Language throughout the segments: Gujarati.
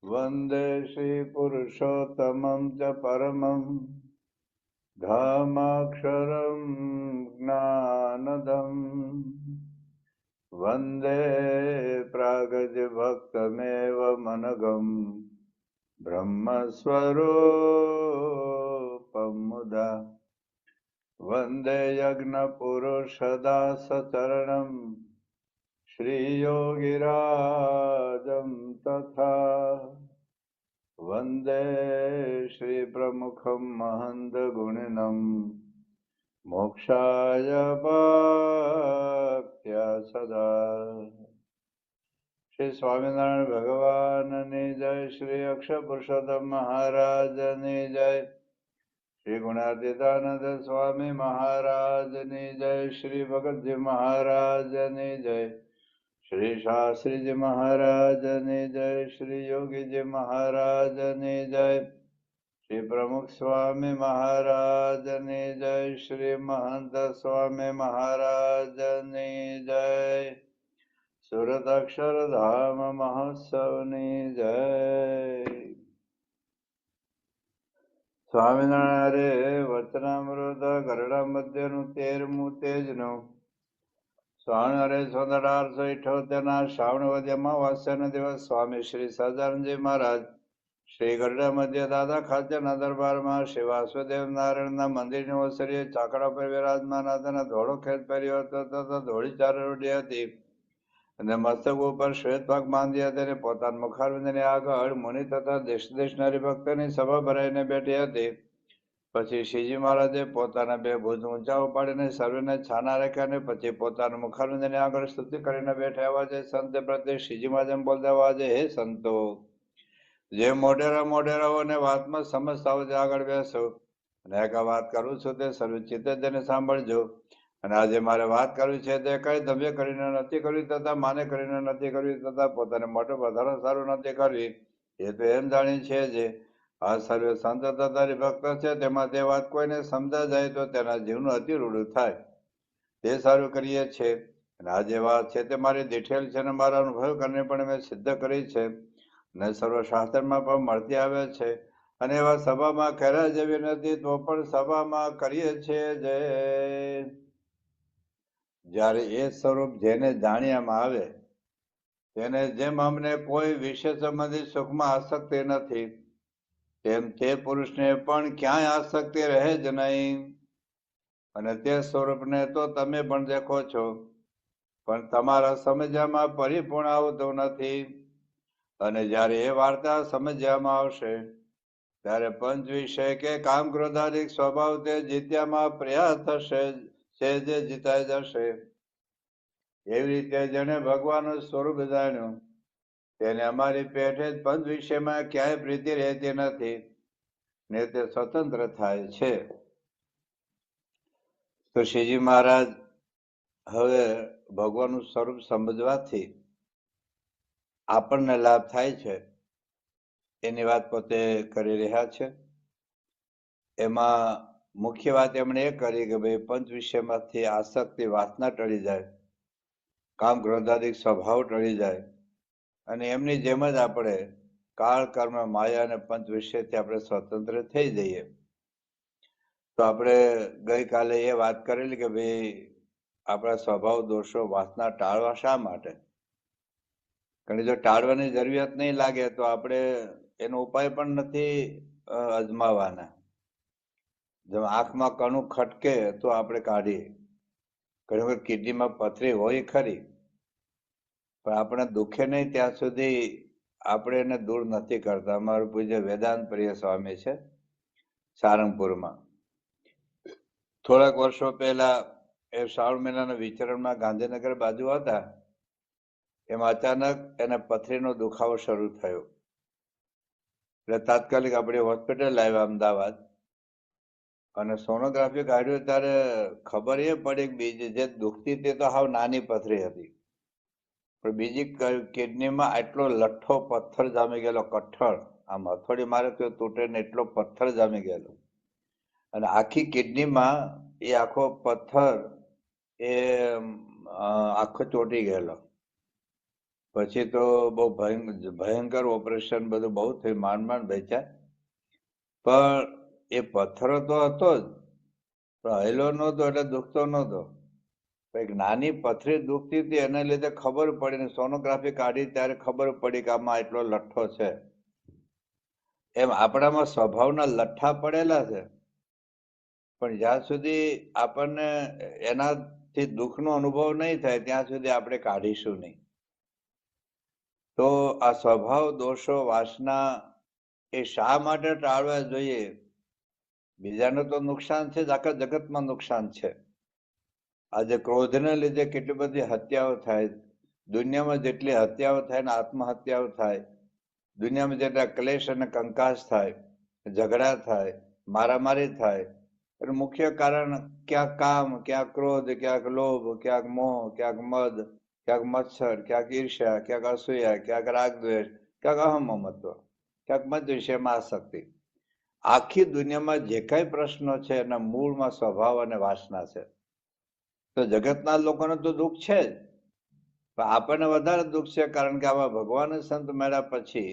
વંદે શ્રી પુરુષોત્તમં ચ પરમં ધામાક્ષરં જ્ઞાનદમ વંદે પ્રાગજભક્તમેવ મનગમ બ્રહ્મસ્વરૂપં મુદા વંદે યજ્ઞપુરુષદાસચરણં શ્રીયોગિરાજં તથા વંદે શ્રીપ્રમુખં મહંતગુણિનં મોક્ષાય ભક્ત્યા સદા. શ્રી સ્વામિનારાયણ ભગવાનની જય, શ્રી અક્ષર પુરુષોત્તમ મહારાજની જય, શ્રી ગુણાતીતાનંદ સ્વામી મહારાજની જય, શ્રી ભગતજી મહારાજની જય, શ્રી શાસ્ત્રીજી મહારાજની જય, શ્રી યોગીજી મહારાજની જય, શ્રી પ્રમુખ સ્વામી મહારાજની જય, શ્રી મહંત સ્વામી મહારાજની જય, સુરત અક્ષરધામ મહોત્સવની જય. સ્વામિનારાયણ વચનામૃત ગરડા મધ્યનું 13મું તેજનું સ્વામિનારાયણ 1878 શ્રાવણ વદ અમાવાસ્યાના દિવસ સ્વામી શ્રી સહજાનંદજી મહારાજ શ્રી ગરડા મધ્ય દાદા ખાચરના દરબારમાં શ્રી વાસુદેવ નારાયણના મંદિરની ઓસરીએ ચાકડા પર વિરાજમાન હતા. ધોળો ખેત પહેર્યો હતો તથા ધોળી ચારડી હતી અને મસ્તક ઉપર શ્વેત પાક બાંધી હતી અને પોતાના મુખારવિંદની આગળ મુનિ તથા દેશ દેશના હરિભક્તોની સભા ભરાઈને બેઠી હતી. પછી શ્રીજી મહારાજે પોતાના 2 ભુજ ઊંચા ઉપાડીને સર્વેને છાના રાખ્યા અને પછી પોતાના મુખારવિંદની આગળ સ્તુતિ કરીને બેઠા. અવાજે સંત પ્રત્યે શ્રીજી મહારાજ બોલતા અવાજે, હે સંતો, જે મોઢેરાઓને વાતમાં સમજતા હોય આગળ બેસો અને એક વાત કરું છું તે સર્વચિત્તે તેને સાંભળજો. અને આજે મારે વાત કરવી છે તે કઈ ધમ્ય કરીને નથી કરવી તથા માને કરીને નથી કરવી તથા પોતાને મોટું વધારો સારું નથી કરવી. એ તો એમ જાણી છે જે આ સર્વે સંત તથા હરિભક્ત છે તેમાં તે વાત કોઈને સમજા જાય તો તેના જીવનું અતિ રૂડું થાય તે સારું કરીએ છે. અને આ જે વાત છે તે મારી દીઠેલ છે અને મારા અનુભવ કરીને પણ મેં સિદ્ધ કરી છે અને સર્વશાસ્ત્રમાં પણ મળતી આવે છે. અને એવા સભામાં કર્યા જેવી નથી તો પણ સભામાં કરીએ છીએ જે જ્યારે એ સ્વરૂપ જેને જાણ્યામાં આવે તેને જેમ અમને કોઈ વિશેષ સંબંધી સુખમાં આસક્તિ નથી તેમ તે પુરુષને પણ ક્યાંય આસક્તિ રહે જ નહીં. અને તે સ્વરૂપને તો તમે પણ દેખો છો પણ તમારા સમજવામાં પરિપૂર્ણ આવતું નથી. અને જ્યારે એ વાર્તા સમજવામાં આવશે ત્યારે પંચ વિષય કે કામ ક્રોધાદિક સ્વભાવ તે જીત્યામાં પ્રયાસ થશે છે જે જીતાઈ જશે. એવી રીતે જેને ભગવાનનું સ્વરૂપ જાણ્યું તેને અમારી પેઠે જ પંચ વિષયમાં ક્યાંય પ્રીતિ રહેતી નથી ને તે સ્વતંત્ર થાય છે. તો શ્રીજી મહારાજ હવે ભગવાનનું સ્વરૂપ સમજવાથી આપણને લાભ થાય છે એની વાત પોતે કરી રહ્યા છે. એમાં મુખ્ય વાત એમણે એ કરી કે ભાઈ પંચ વિષયમાંથી આસક્તિ વાસના ટળી જાય, કામ ક્રોધાદિક સ્વભાવ ટળી જાય અને એમની જેમ જ આપણે કાળ કર્મ માયા અને પંચ વિષયથી આપણે સ્વતંત્ર થઈ જઈએ. તો આપણે ગઈકાલે એ વાત કરેલી કે ભાઈ આપણા સ્વભાવ દોષો વાસના ટાળવા શા માટે? કારણ જો ટાળવાની જરૂરિયાત નહીં લાગે તો આપણે એનો ઉપાય પણ નથી અજમાવાના. જેમ આંખમાં કણું ખટકે તો આપણે કાઢીએ, ઘણી વખત કિડનીમાં પથરી હોય ખરી પણ આપણે દુખે નહીં ત્યાં સુધી આપણે એને દૂર નથી કરતા. અમારું પૂજ્ય વેદાંત પ્રિય સ્વામી છે સારંગપુરમાં. થોડાક વર્ષો પહેલા એ શ્રાવણ મહિનાના વિચરણમાં ગાંધીનગર બાજુ હતા એમાં અચાનક એને પથરીનો દુખાવો શરૂ થયો. એટલે તાત્કાલિક આપણે હોસ્પિટલ આવ્યા અમદાવાદ અને સોનોગ્રાફી કાઢ્યું ત્યારે ખબર એ પડી કે બીજી જે દુખતી તે તો હાવ નાની પથરી હતી પણ બીજી કિડનીમાં આટલો લઠ્ઠો પથ્થર જામી ગયેલો, કઠણ, આમ હથોડી મારે તો તૂટે ને એટલો પથ્થર જામી ગયેલો અને આખી કિડનીમાં એ આખો પથ્થર એ આખો ચોંટી ગયેલો પછી તો બહુ ભયંકર ઓપરેશન બધું બહુ થયું, માંડ બચ્યા. પણ એ પથ્થરો તો હતો જ, પણ હયલો નહોતો એટલે દુખતો નહોતો. એક નાની પથરી દુખતી હતી, એને લીધે ખબર પડી ને સોનોગ્રાફી કાઢી ત્યારે ખબર પડી કે આમાં એટલો લઠ્ઠો છે. એમ આપણામાં સ્વભાવના લઠ્ઠા પડેલા છે, પણ જ્યાં સુધી આપણને એનાથી દુઃખનો અનુભવ નહીં થાય ત્યાં સુધી આપણે કાઢીશું નહીં. તો આ સ્વભાવ દોષો વાસના એ શા માટે ટાળવા જોઈએ? બીજાને તો નુકસાન છે જ, આખા જગતમાં નુકસાન છે. આજે ક્રોધને લીધે કેટલી બધી હત્યાઓ થાય, દુનિયામાં જેટલી હત્યાઓ થાય ને આત્મહત્યાઓ થાય, દુનિયામાં જેટલા ક્લેશ અને કંકાસ થાય, ઝઘડા થાય, મારામારી થાય, એનું મુખ્ય કારણ ક્યાંક કામ, ક્યાંક ક્રોધ, ક્યાંક લોભ, ક્યાંક મોહ, ક્યાંક મદ, ક્યાંક મત્સર, ક્યાંક ઈર્ષ્યા, ક્યાંક અસૂયા, ક્યાંક રાગદ્વેષ, ક્યાંક અહમમત્વ, ક્યાંક મદ વિષયમાં આસક્તિ. આખી દુનિયામાં જે કઈ પ્રશ્નો છે એના મૂળમાં સ્વભાવ અને વાસના છે. તો જગતના લોકોને તો દુઃખ છે જ, પણ આપણને વધારે દુઃખ છે કારણ કે આવા ભગવાન સંત મળ્યા પછી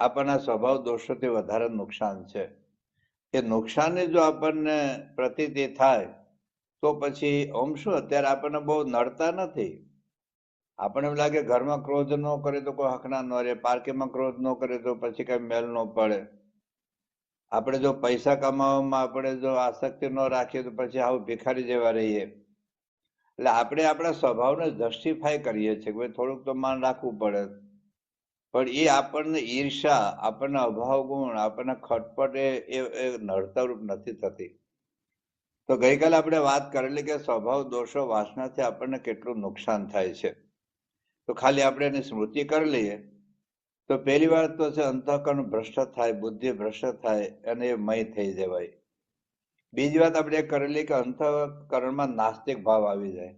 આપણના સ્વભાવ દોષોથી વધારે નુકસાન છે. એ નુકસાનની જો આપણને પ્રતીતિ થાય તો પછી ઓમ શું અત્યારે આપણને બહુ નડતા નથી. આપણને એમ લાગે ઘરમાં ક્રોધ ન કરે તો કોઈ હકના ન રહે, પાર્કીમાં ક્રોધ ન કરે તો પછી કઈ મેલ ન પડે. આપણે જો પૈસા કમાવામાં આપણે જો આસક્તિ ન રાખીએ તો પછી આવું ભિખારી જેવા રહીએ. એટલે આપણે આપણા સ્વભાવને જસ્ટિફાય કરીએ છીએ કે થોડુંક તો માન રાખવું પડે, પણ એ આપણને ઈર્ષા, આપણને અભાવ ગુણ, આપણને ખટપટ એ નડતરરૂપ નથી થતી. તો ગઈકાલે આપણે વાત કરેલી કે સ્વભાવ દોષો વાસનાથી આપણને કેટલું નુકસાન થાય છે. તો ખાલી આપણે એની સ્મૃતિ કરી લઈએ તો પહેલી વાર તો છે અંતઃકરણ ભ્રષ્ટ થાય, બુદ્ધિ ભ્રષ્ટ થાય અને એ મય થઈ જવાય. બીજી વાત આપણે કરેલી કે અંતઃકરણમાં નાસ્તિક ભાવ આવી જાય,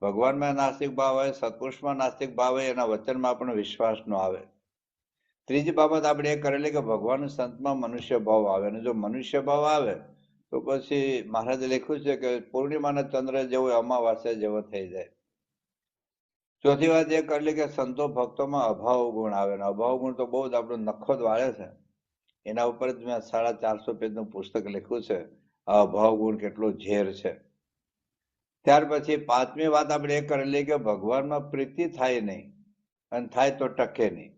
ભગવાનમાં નાસ્તિક ભાવ આવે, સત્પુરુષમાં નાસ્તિક ભાવ આવે, એના વચનમાં આપણને વિશ્વાસ ન આવે. ત્રીજી બાબત આપણે એ કરેલી કે ભગવાન સંતમાં મનુષ્ય ભાવ આવે, અને જો મનુષ્ય ભાવ આવે તો પછી મહારાજે લખ્યું છે કે પૂર્ણિમાના ચંદ્ર જેવો અમાવાસ્યા જેવો થઈ જાય. ચોથી વાત એ કરેલી કે સંતો ભક્તોમાં અભાવ ગુણ આવે, ને અભાવ ગુણ તો બહુ જ આપણું નખો જ વાળે છે. એના ઉપર જ મેં 450 પેજનું પુસ્તક લખ્યું છે, અભાવ ગુણ કેટલો ઝેર છે. ત્યાર પછી પાંચમી વાત આપણે એ કરેલી કે ભગવાનમાં પ્રીતિ થાય નહીં, અને થાય તો ટકે નહીં.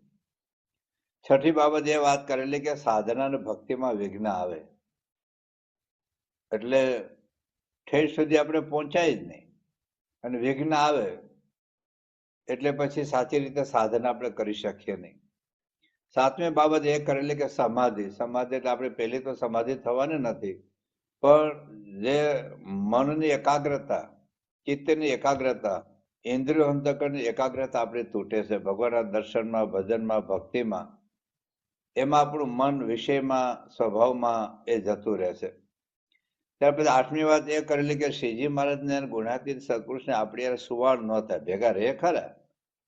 છઠ્ઠી બાબત એ વાત કરેલી કે સાધના અને ભક્તિમાં વિઘ્ન આવે, એટલે ઠેઠ સુધી આપણે પહોંચાય જ નહીં, અને વિઘ્ન આવે એટલે પછી સાચી રીતે સાધના આપણે કરી શકીએ નહીં. સાતમી બાબત એ કરેલી કે સમાધિ. સમાધિ એટલે આપણે પહેલી તો સમાધિ થવાની નથી, પણ જે મનની એકાગ્રતા, ચિત્તની એકાગ્રતા, ઇન્દ્રિયો અંતઃકરણની એકાગ્રતા આપણી તૂટે છે ભગવાનના દર્શનમાં, ભજનમાં, ભક્તિમાં. એમાં આપણું મન વિષયમાં, સ્વભાવમાં એ જતું રહે છે. ત્યાર પછી આઠમી વાત એ કરેલી કે શ્રીજી મહારાજને ગુણાતીત સત્પુરુષને આપણી યાર સુવાળ ન થાય. ભેગા રહે ખરા,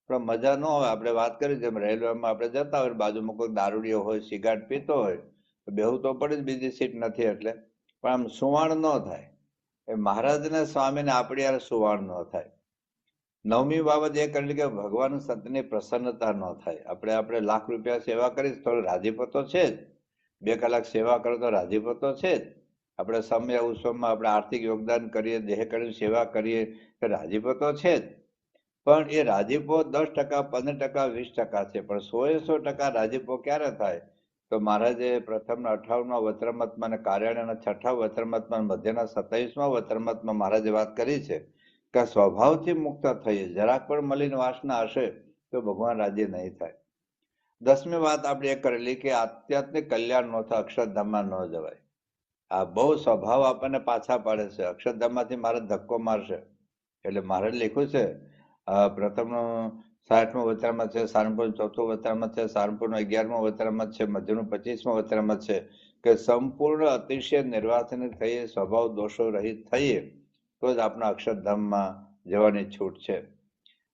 પણ મજા ન હોય. આપણે વાત કરી જેમ રેલવેમાં આપણે જતા હોય, બાજુમાં કોઈ દારૂડિયો હોય, સિગારેટ પીતો હોય, તો બેહવું તો પડે જ, બીજી સીટ નથી એટલે, પણ આમ સુવાળ ન થાય. એ મહારાજને સ્વામીને આપણી યાર સુવાળ ન થાય. નવમી બાબત એ કરેલી કે ભગવાન સંતની પ્રસન્નતા ન થાય. આપણે લાખ રૂપિયા સેવા કરી, થોડો રાજીપો તો છે જ, 2 કલાક સેવા કરો તો રાજીપો તો છે જ. આપણે સમય ઉત્સવમાં આપણે આર્થિક યોગદાન કરીએ, દેહ કરીને સેવા કરીએ તો રાજીપો તો છે જ, પણ એ રાજીપો 10%, 15%, 20% છે, પણ 100% રાજીપો ક્યારે થાય? તો મહારાજે પ્રથમના 58મા વચરામૃતમાં અને કાર્યાણ્યના 6ઠા વચરામૃતમાં, મધ્યના 27મા વચરામૃતમાં મહારાજે વાત કરી છે કે સ્વભાવથી મુક્ત થઈએ, જરાક પણ મલિન વાસના હશે તો ભગવાન રાજી નહીં થાય. 10મી વાત આપણે એ કરેલી કે આધ્યાત્મિક કલ્યાણ ન થાય, અક્ષરધામમાં ન જવાય. આ બહુ સ્વભાવ આપણને પાછા પાડે છે. અક્ષરધામમાંથી મહારાજ ધક્કો મારશે, એટલે મહારાજ લખ્યું છે પ્રથમનો 60મો વચરામૃત છે, સારંગપુરનો 4થો વચરામૃત છે, સારંગપુરનો 11મો વચરામૃત છે, મધ્યનું 25મો વચરામૃત છે કે સંપૂર્ણ અતિશય નિર્વાસનિક થઈએ, સ્વભાવ દોષો રહિત થઈએ તો જ આપણા અક્ષરધામમાં જવાની છૂટ છે.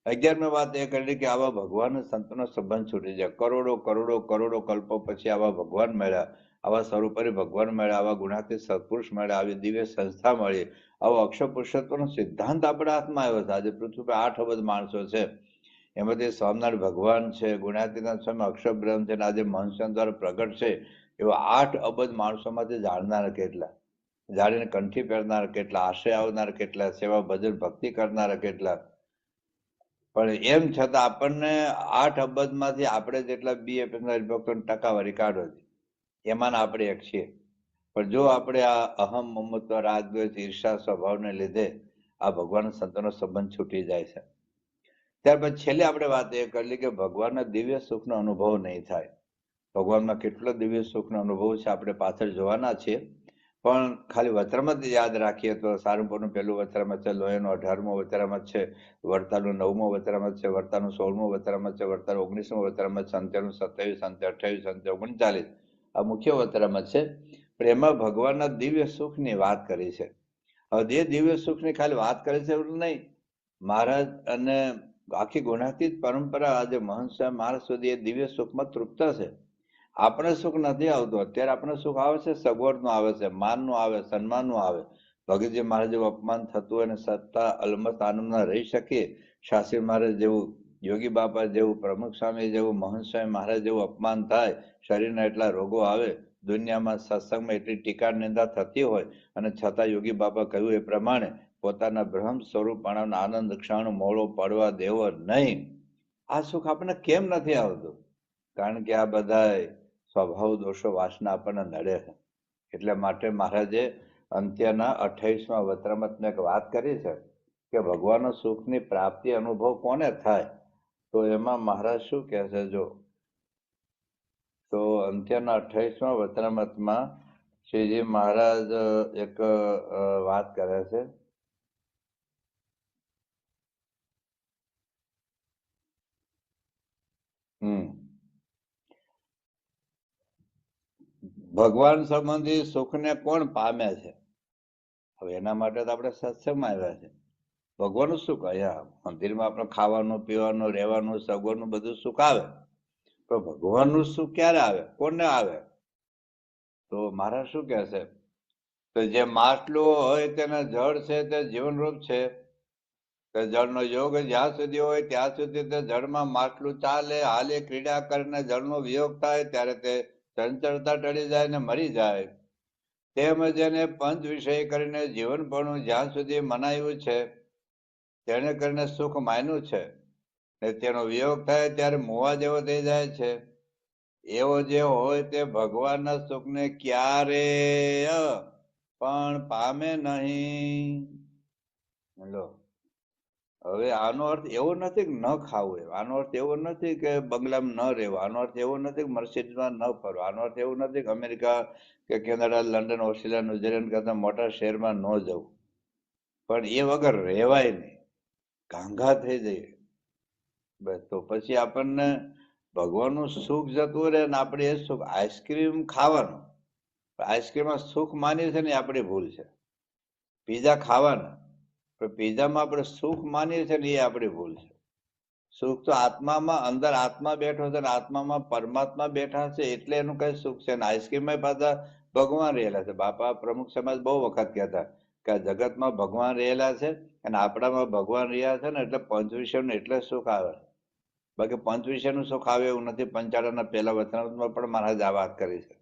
11મી વાત એ કરી કે આવા ભગવાન સંતનો સંબંધ છૂટી જાય. કરોડો કરોડો કરોડો કલ્પો પછી આવા ભગવાન મળ્યા, આવા સર્વોપરી ભગવાન મળ્યા, આવા ગુણાતીત સત્પુરુષ મળ્યા, આવી દિવ્ય સંસ્થા મળી, આવો અક્ષર પુરુષત્વનો સિદ્ધાંત આપણા હાથમાં આવ્યો છે. આજે પૃથ્વી પર 8 અબજ માણસો છે, એમાંથી સ્વામિનારાયણ ભગવાન છે, ગુણાતીતાનંદ સ્વામી અક્ષર બ્રહ્મ છે, આજે મહંસન દ્વારા પ્રગટ છે, એવા 8 અબજ માણસોમાંથી જાણનાર કેટલા, જાણીને કંઠી પહેરનાર કેટલા, આશ્રય આવનાર કેટલા, સેવા ભજન ભક્તિ કરનાર કેટલા. પણ એમ છતાં આપણને 8 અબજમાંથી આપણે જેટલા BF ભક્તોની ટકાવારી કાઢો છે, એમાંના આપણે એક છીએ. પણ જો આપણે આ અહમ, મમત્વ, રાગદ્વેષ, ઈર્ષા સ્વભાવને લીધે આ ભગવાન સંતોનો સંબંધ છૂટી જાય છે. ત્યાર પછી છેલ્લે આપણે વાત એ કરી કે ભગવાનના દિવ્ય સુખનો અનુભવ નહીં થાય. ભગવાનમાં કેટલો દિવ્ય સુખનો અનુભવ છે આપણે પાછળ જોવાના છીએ. પણ ખાલી વચરામત યાદ રાખીએ તો સારંગપુરનું પહેલું વચરામત છે, લોહીનું 18મું વચરામત છે, વડતાલનું 9મું વચરામત છે, વડતાલનું 16મું વચરામત છે, વડતાલ 19મું વચરામત છે, અંત્યનું 27, અંત્ય 28, અંત્ય 39 આ મુખ્ય વચરામત છે. પણ એમાં ભગવાનના દિવ્ય સુખની વાત કરી છે. હવે એ દિવ્ય સુખની ખાલી વાત કરી છે એવું નહીં, મહારાજ અને આખી ગુણાતીત પરંપરા આજે મહંત મહારાજ સુધી એ દિવ્ય સુખમાં તૃપ્ત છે. આપણે સુખ નથી આવતું. અત્યારે આપણે સુખ આવે છે, સગવડનું આવે છે, માનનું આવે, સન્માનનું આવે. ભગતજી મહારાજ જેવું અપમાન થતું હોય અને સત્તા અલમસ્ત આનંદમાં રહી શકીએ, શાસ્ત્રી મહારાજ જેવું, યોગી બાપા જેવું, પ્રમુખ સ્વામી જેવું, મહંત સ્વામી મહારાજ જેવું અપમાન થાય, શરીરના એટલા રોગો આવે, દુનિયામાં સત્સંગમાં એટલી ટીકા નિંદા થતી હોય, અને છતાં યોગી બાપા કહ્યું એ પ્રમાણે પોતાના બ્રહ્મ સ્વરૂપણાનો આનંદ ક્ષણ મોળો પડવા દેવો નહીં. આ સુખ આપણને કેમ નથી આવતું? કારણ કે આ બધા સ્વભાવ દોષો વાસના આપણને નડે છે. એટલે માટે મહારાજે અંત્યના 28મા વચરામતમાં એક વાત કરી છે કે ભગવાનના સુખની પ્રાપ્તિ અનુભવ કોને થાય? તો એમાં મહારાજ શું કહે છે? જો તો અંત્યના 28મા વચરામતમાં શ્રીજી મહારાજ એક વાત કરે છે. ભગવાન સંબંધી સુખને કોણ પામે છે? હવે એના માટે તો આપણે સત્સંગમાં આવ્યા છે. ભગવાનનું સુખ અહીંયા મંદિરમાં આપણે ખાવાનું, પીવાનું, રહેવાનું, સગવડનું બધું સુખ આવે, પણ ભગવાનનું સુખ ક્યારે આવે? કોને આવે? તો મહારાજ શું કહે છે? તો જે માટલું હોય તેને જળ છે તે જીવનરૂપ છે. જળનો યોગ જ્યાં સુધી હોય ત્યાં સુધી તે જળમાં માટલું ચાલે, હાલે, ક્રીડા કરીને જળનો વિયોગ થાય ત્યારે તે ચંચળતા ટળી જાય ને મરી જાય. તેમજ એને પંચ વિષય કરીને જીવનપણું જ્યાં સુધી મનાયું છે તેને કરીને સુખ માન્યું છે, ને તેનો વિયોગ થાય ત્યારે મોવા જેવો થઈ જાય છે. એવો જે હોય તે ભગવાનના સુખને ક્યારે પણ પામે નહીં. લો, હવે આનો અર્થ એવો નથી કે ન ખાવું એમ, આનો અર્થ એવો નથી કે બંગલામાં ન રહેવું, આનો અર્થ એવો નથી કે મર્સિડીઝમાં ન ફરવું, આનો અર્થ એવો નથી કે અમેરિકા કે કેનેડા, લંડન, ઓસ્ટ્રેલિયા, ન્યુઝીલેન્ડ કરતા મોટા શહેરમાં ન જવું. પણ એ વગર રહેવાય નહીં, ઘાંઘા થઈ જઈએ. બસ તો પછી આપણને ભગવાનનું સુખ જતું રહે ને આપણે એ સુખ, આઈસ્ક્રીમ ખાવાનું, આઈસ્ક્રીમમાં સુખ માનીએ છે ને આપણી ભૂલ છે. પીઝા ખાવાના, પણ પીઝામાં આપણે સુખ માનીએ છીએ ને એ આપણી ભૂલ છે. સુખ તો આત્મામાં, અંદર આત્મા બેઠો છે ને આત્મામાં પરમાત્મા બેઠા છે એટલે એનું કઈ સુખ છે. ને આઈસ્ક્રીમમાં પાછા ભગવાન રહેલા છે. બાપા પ્રમુખ સમાજ બહુ વખત કહેતા કે આ જગતમાં ભગવાન રહેલા છે અને આપણામાં ભગવાન રહ્યા છે ને એટલે પંચ વિષયનું એટલે સુખ આવે. બાકી પંચ વિષયનું સુખ આવે એવું નથી. પંચાળાના પહેલા વચનામૃતમાં પણ મહારાજ આ વાત કરી છે.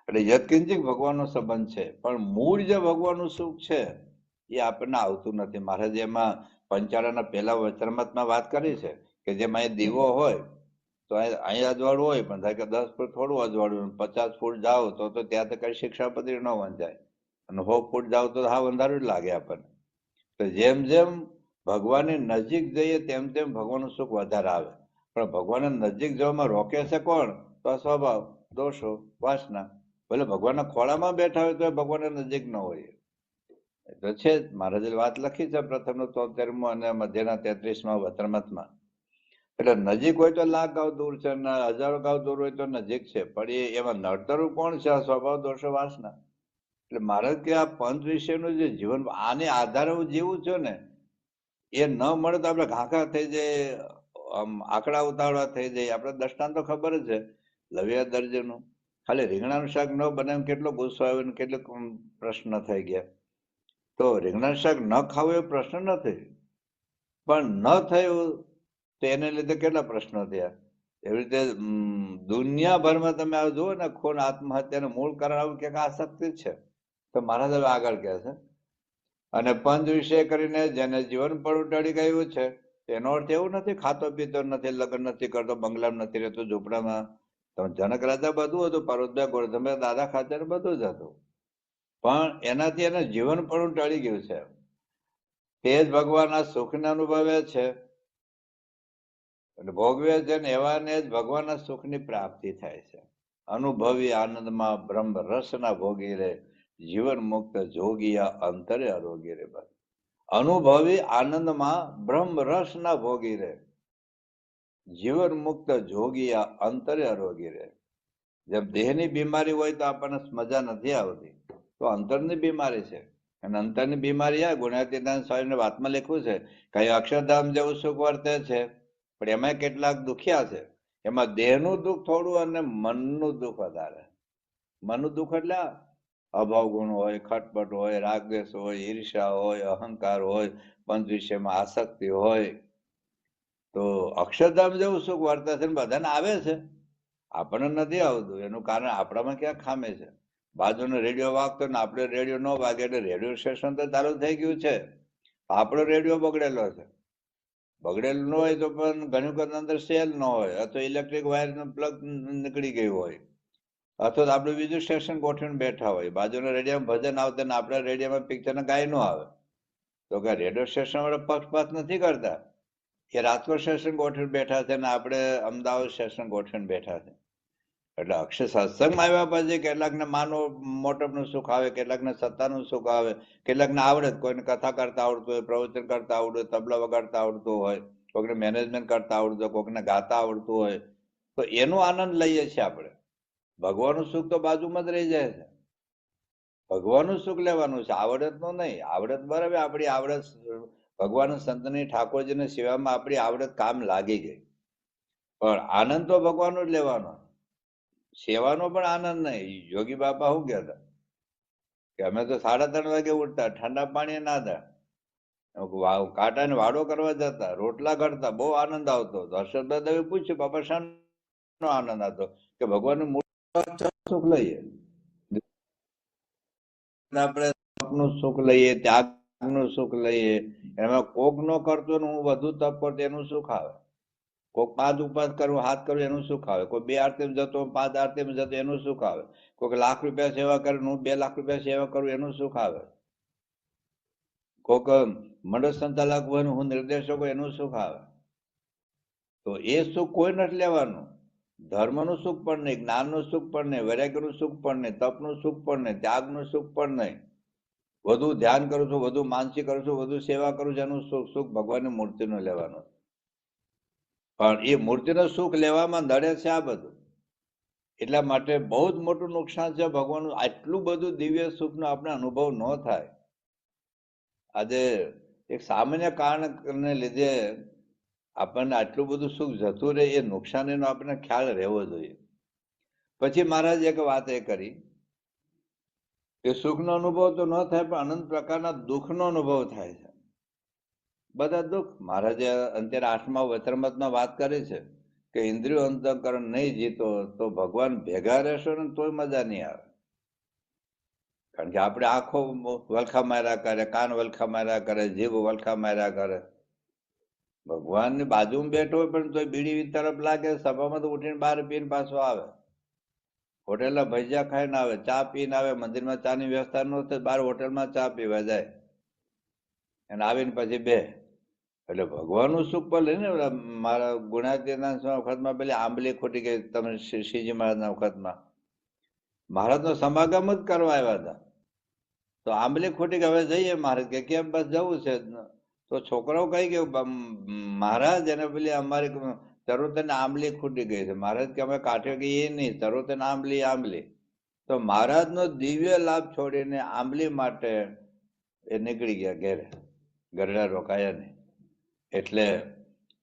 એટલે યત્કિંચિત ભગવાનનો સંબંધ છે, પણ મૂળ જે ભગવાનનું સુખ છે એ આપણને આવતું નથી. મહારાજ એમાં પંચાળાના પહેલા વચનામૃતમાં વાત કરી છે કે જેમાં અહીં દીવો હોય તો અહીં અજવાળું હોય, પણ થાય કે 10 ફૂટ થોડું અજવાળું, 50 ફૂટ જાઓ તો ત્યાં તો કઈ શિક્ષાપત્રી ન વંચાય, અને 100 ફૂટ જાઓ તો હા અંધારું જ લાગે આપણને. તો જેમ જેમ ભગવાનની નજીક જઈએ તેમ તેમ ભગવાનનું સુખ વધારે આવે. પણ ભગવાનની નજીક જવામાં રોકે છે કોણ? તો સ્વભાવ, દોષો, વાસના. ભલે ભગવાનના ખોળામાં બેઠા હોય તો ભગવાનની નજીક ન હોય. તો છે જ, મહારાજે વાત લખી છે પ્રથમનું 73મું અને મધ્યના 33મા વચનામૃતમાં. એટલે નજીક હોય તો લાખ ગાવ દૂર છે, હજારો ગાવ દૂર હોય તો નજીક છે, પણ એમાં નડતરું કોણ છે? આ સ્વભાવ, દોષો, વાસના. એટલે મહારાજ કે આ પંચ વિષયનું જે જીવન, આને આધારે હું જીવું છું ને, એ ન મળે તો આપણે ઘાંઘા થઈ જાય, આંકડા ઉતાવળા થઈ જાય. આપણે દ્રષ્ટાંત તો ખબર જ છે, લવિયા દરજીનું. ખાલી રીંગણાનું શાક ન બનાવીને કેટલો ગુસ્સો આવ્યો ને કેટલો પ્રશ્ન થઈ ગયા. તો રીંગણાનું શાક ન ખાવું એ પ્રશ્ન નથી, પણ ન થયું તો એને લીધે કેટલા પ્રશ્નો થયા. એવી રીતે દુનિયાભરમાં તમે આ જુઓ ને, ખૂન, આત્મહત્યાનું મૂળ કારણ આવું ક્યાંક આસક્તિ જ છે. તો મહારાજ હવે આગળ કહે છે, અને પંચ વિષય કરીને જેને જીવન પણ ટળી ગયું છે, એનો અર્થ એવું નથી ખાતો પીતો નથી, લગ્ન નથી કરતો, બંગલામાં નથી રહેતો, ઝૂંપડામાં. જનક રાજા બધું હતું, પર્વતભાઈ ગોરધનભાઈ દાદા ખાતર બધું જ હતું, પણ એનાથી એને જીવન પણ ટળી ગયું છે. તે જ ભગવાનના સુખને અનુભવે છે અને ભોગવે છે, ને એવાને જ ભગવાનના સુખની પ્રાપ્તિ થાય છે. અનુભવી આનંદમાં બ્રહ્મ રસના ભોગી રે, જીવન મુક્ત જોગિયા અંતરે અરોગી રે. બસ અનુભવી આનંદમાં બ્રહ્મ રસના ભોગી રે, જીવન મુક્ત જોગિયા અંતરે અરોગી રે. જેમ દેહની બીમારી હોય તો આપણને મજા નથી આવતી, તો અંતરની બીમારી છે. અને અંતરની બીમારી આ ગુણાતીતાન સ્વામીની વાતમાં લખ્યું છે કે અક્ષરધામ જેવું સુખ વર્તે છે, પણ એમાં કેટલાક દુખિયા છે. એમાં દેહનું દુઃખ થોડું અને મનનું દુઃખ વધારે. મનનું દુઃખ એટલે અભાવ ગુણ હોય, ખટપટ હોય, રાગદ્વેષ હોય, ઈર્ષા હોય, અહંકાર હોય, પંચ વિષયમાં આસક્તિ હોય. તો અક્ષરધામ જેવું સુખ વર્તે છે, બધાને આવે છે, આપણને નથી આવતું. એનું કારણ આપણામાં ક્યાં ખામે છે. બાજુનો રેડિયો વાગતો ને આપણે રેડિયો ન વાગે એટલે રેડિયો સ્ટેશન તો ચાલુ થઈ ગયું છે, આપણો રેડિયો બગડેલો છે. બગડેલું ન હોય તો પણ ઘણી વખત અંદર સેલ ન હોય, અથવા ઇલેક્ટ્રિક વાયર પ્લગ નીકળી ગયું હોય, અથવા આપણે બીજું સ્ટેશન ગોઠવીને બેઠા હોય, બાજુના રેડિયોમાં ભજન આવતા ને આપણા રેડિયોમાં પિક્ચર ગાય ન આવે, તો કે રેડિયો સ્ટેશન વાળા પક્ષપાત નથી કરતા. એ રાજકોટ સ્ટેશન ગોઠવીને બેઠા છે ને આપણે અમદાવાદ સ્ટેશન ગોઠવીને બેઠા છે. એટલે અક્ષર સત્સંગમાં આવ્યા પછી કેટલાકને માનો મોટપનું સુખ આવે, કેટલાકને સત્તાનું સુખ આવે, કેટલાકને આવડે, કોઈને કથા કરતા આવડતું હોય, પ્રવચન કરતા આવડતું હોય, તબલા વગાડતા આવડતું હોય, કોઈને મેનેજમેન્ટ કરતા આવડતું હોય, કોઈને ગાતા આવડતું હોય, તો એનો આનંદ લઈએ છીએ આપણે. ભગવાનનું સુખ તો બાજુમાં જ રહી જાય છે. ભગવાનનું સુખ લેવાનું છે, આવડતનું નહીં. આવડત બરાબર, આપણી આવડત ભગવાન સંતની ઠાકોરજીની સેવામાં આપણી આવડત કામ લાગી ગઈ, પણ આનંદ તો ભગવાનનો જ લેવાનો. સેવાનો પણ આનંદ નહીં. યોગી બાપા શું કહેતા કે અમે તો 3:30 વાગે ઉઠતા, ઠંડા પાણી નાતા, કાંટાને વાડો કરવા જતા, રોટલા કરતા, બહુ આનંદ આવતો. હર્ષદ દાદાએ પૂછ્યું, બાપા શાનો આનંદ હતો? કે ભગવાનનું મૂળ સુખ લઈએ, આપણે તપનું સુખ લઈએ, ત્યાગનું સુખ લઈએ. એમાં કોક નો કરતો ને હું વધુ તપ કરતો એનું સુખ આવે, કોઈક 5 ઉપવાસ કરવું, 7 કરવું એનું સુખ આવે, કોઈ 2 આરતીમાં જતો, 5 આરતીમાં જતો એનું સુખ આવે, કોઈક લાખ રૂપિયા સેવા કરે, હું 2 લાખ રૂપિયા સેવા કરું એનું સુખ આવે, કોઈક મંડળ સંચાલક હોય હું નિર્દેશક હોય એનું સુખ આવે. તો એ સુખ કોઈ નથી લેવાનું. ધર્મનું સુખ પણ નહીં, જ્ઞાનનું સુખ પણ નહીં, વૈરાગ્યનું સુખ પણ નહીં, તપનું સુખ પણ નહીં, ત્યાગનું સુખ પણ નહીં. વધુ ધ્યાન કરું છું, વધુ માનસિક કરું છું, વધુ સેવા કરું છું, એનું સુખ ભગવાનની મૂર્તિનું લેવાનું. પણ એ મૂર્તિનું સુખ લેવામાં નડે છે આ બધું. એટલા માટે બહુ જ મોટું નુકસાન છે ભગવાનનું. આટલું બધું દિવ્ય સુખનો આપણે અનુભવ ન થાય. આજે એક સામાન્ય કારણને લીધે આપણને આટલું બધું સુખ જતું રહે, એ નુકસાનીનો આપણને ખ્યાલ રહેવો જોઈએ. પછી મહારાજ એક વાત એ કરી કે સુખનો અનુભવ તો ન થાય, પણ અનંત પ્રકારના દુઃખનો અનુભવ થાય છે. બધા દુઃખ મહારાજે અત્યારે 8મા વચરામૃતમાં વાત કરી છે કે ઇન્દ્રિયો અંતઃકરણ નહીં જીતો તો ભગવાન ભેગા રહેશો ને તોય મજા નહીં આવે. કારણ કે આપણે આંખો વલખા માર્યા કરે, કાન વલખા માર્યા કરે, જીભ વલખા માર્યા કરે. ભગવાનની બાજુમાં બેઠો હોય પણ તોય બીડી તરફ લાગે, સભામાં તો ઉઠીને બહાર પીને પાછો આવે, હોટેલમાં ભજીયા ખાઈને આવે, ચા પીને આવે, મંદિરમાં ચાની વ્યવસ્થા ન થાય, બહાર હોટેલમાં ચા પીવા જાય અને આવીને પછી બે. એટલે ભગવાનનું સુખ પણ લઈને મારા ગુણાતીતાના વખતમાં પેલી આંબલી ખૂટી ગઈ, તમે શ્રીજી મહારાજના વખતમાં મહારાજનો સમાગમ જ કરવા આવ્યા હતા, તો આંબલી ખૂટી ગઈ, હવે જઈએ મહારાજ કે કેમ? બસ જવું છે. તો છોકરાઓ કઈ ગયું, મહારાજ એને પેલી અમારી તરોતને આંબલી ખૂટી ગઈ છે. મહારાજ કે અમે કાંઠે ગઈએ નહીં, તરોતને આંબલી આંબલી. તો મહારાજનો દિવ્ય લાભ છોડીને આંબલી માટે એ નીકળી ગયા ઘેરે, ગરડા રોકાયા નહીં. એટલે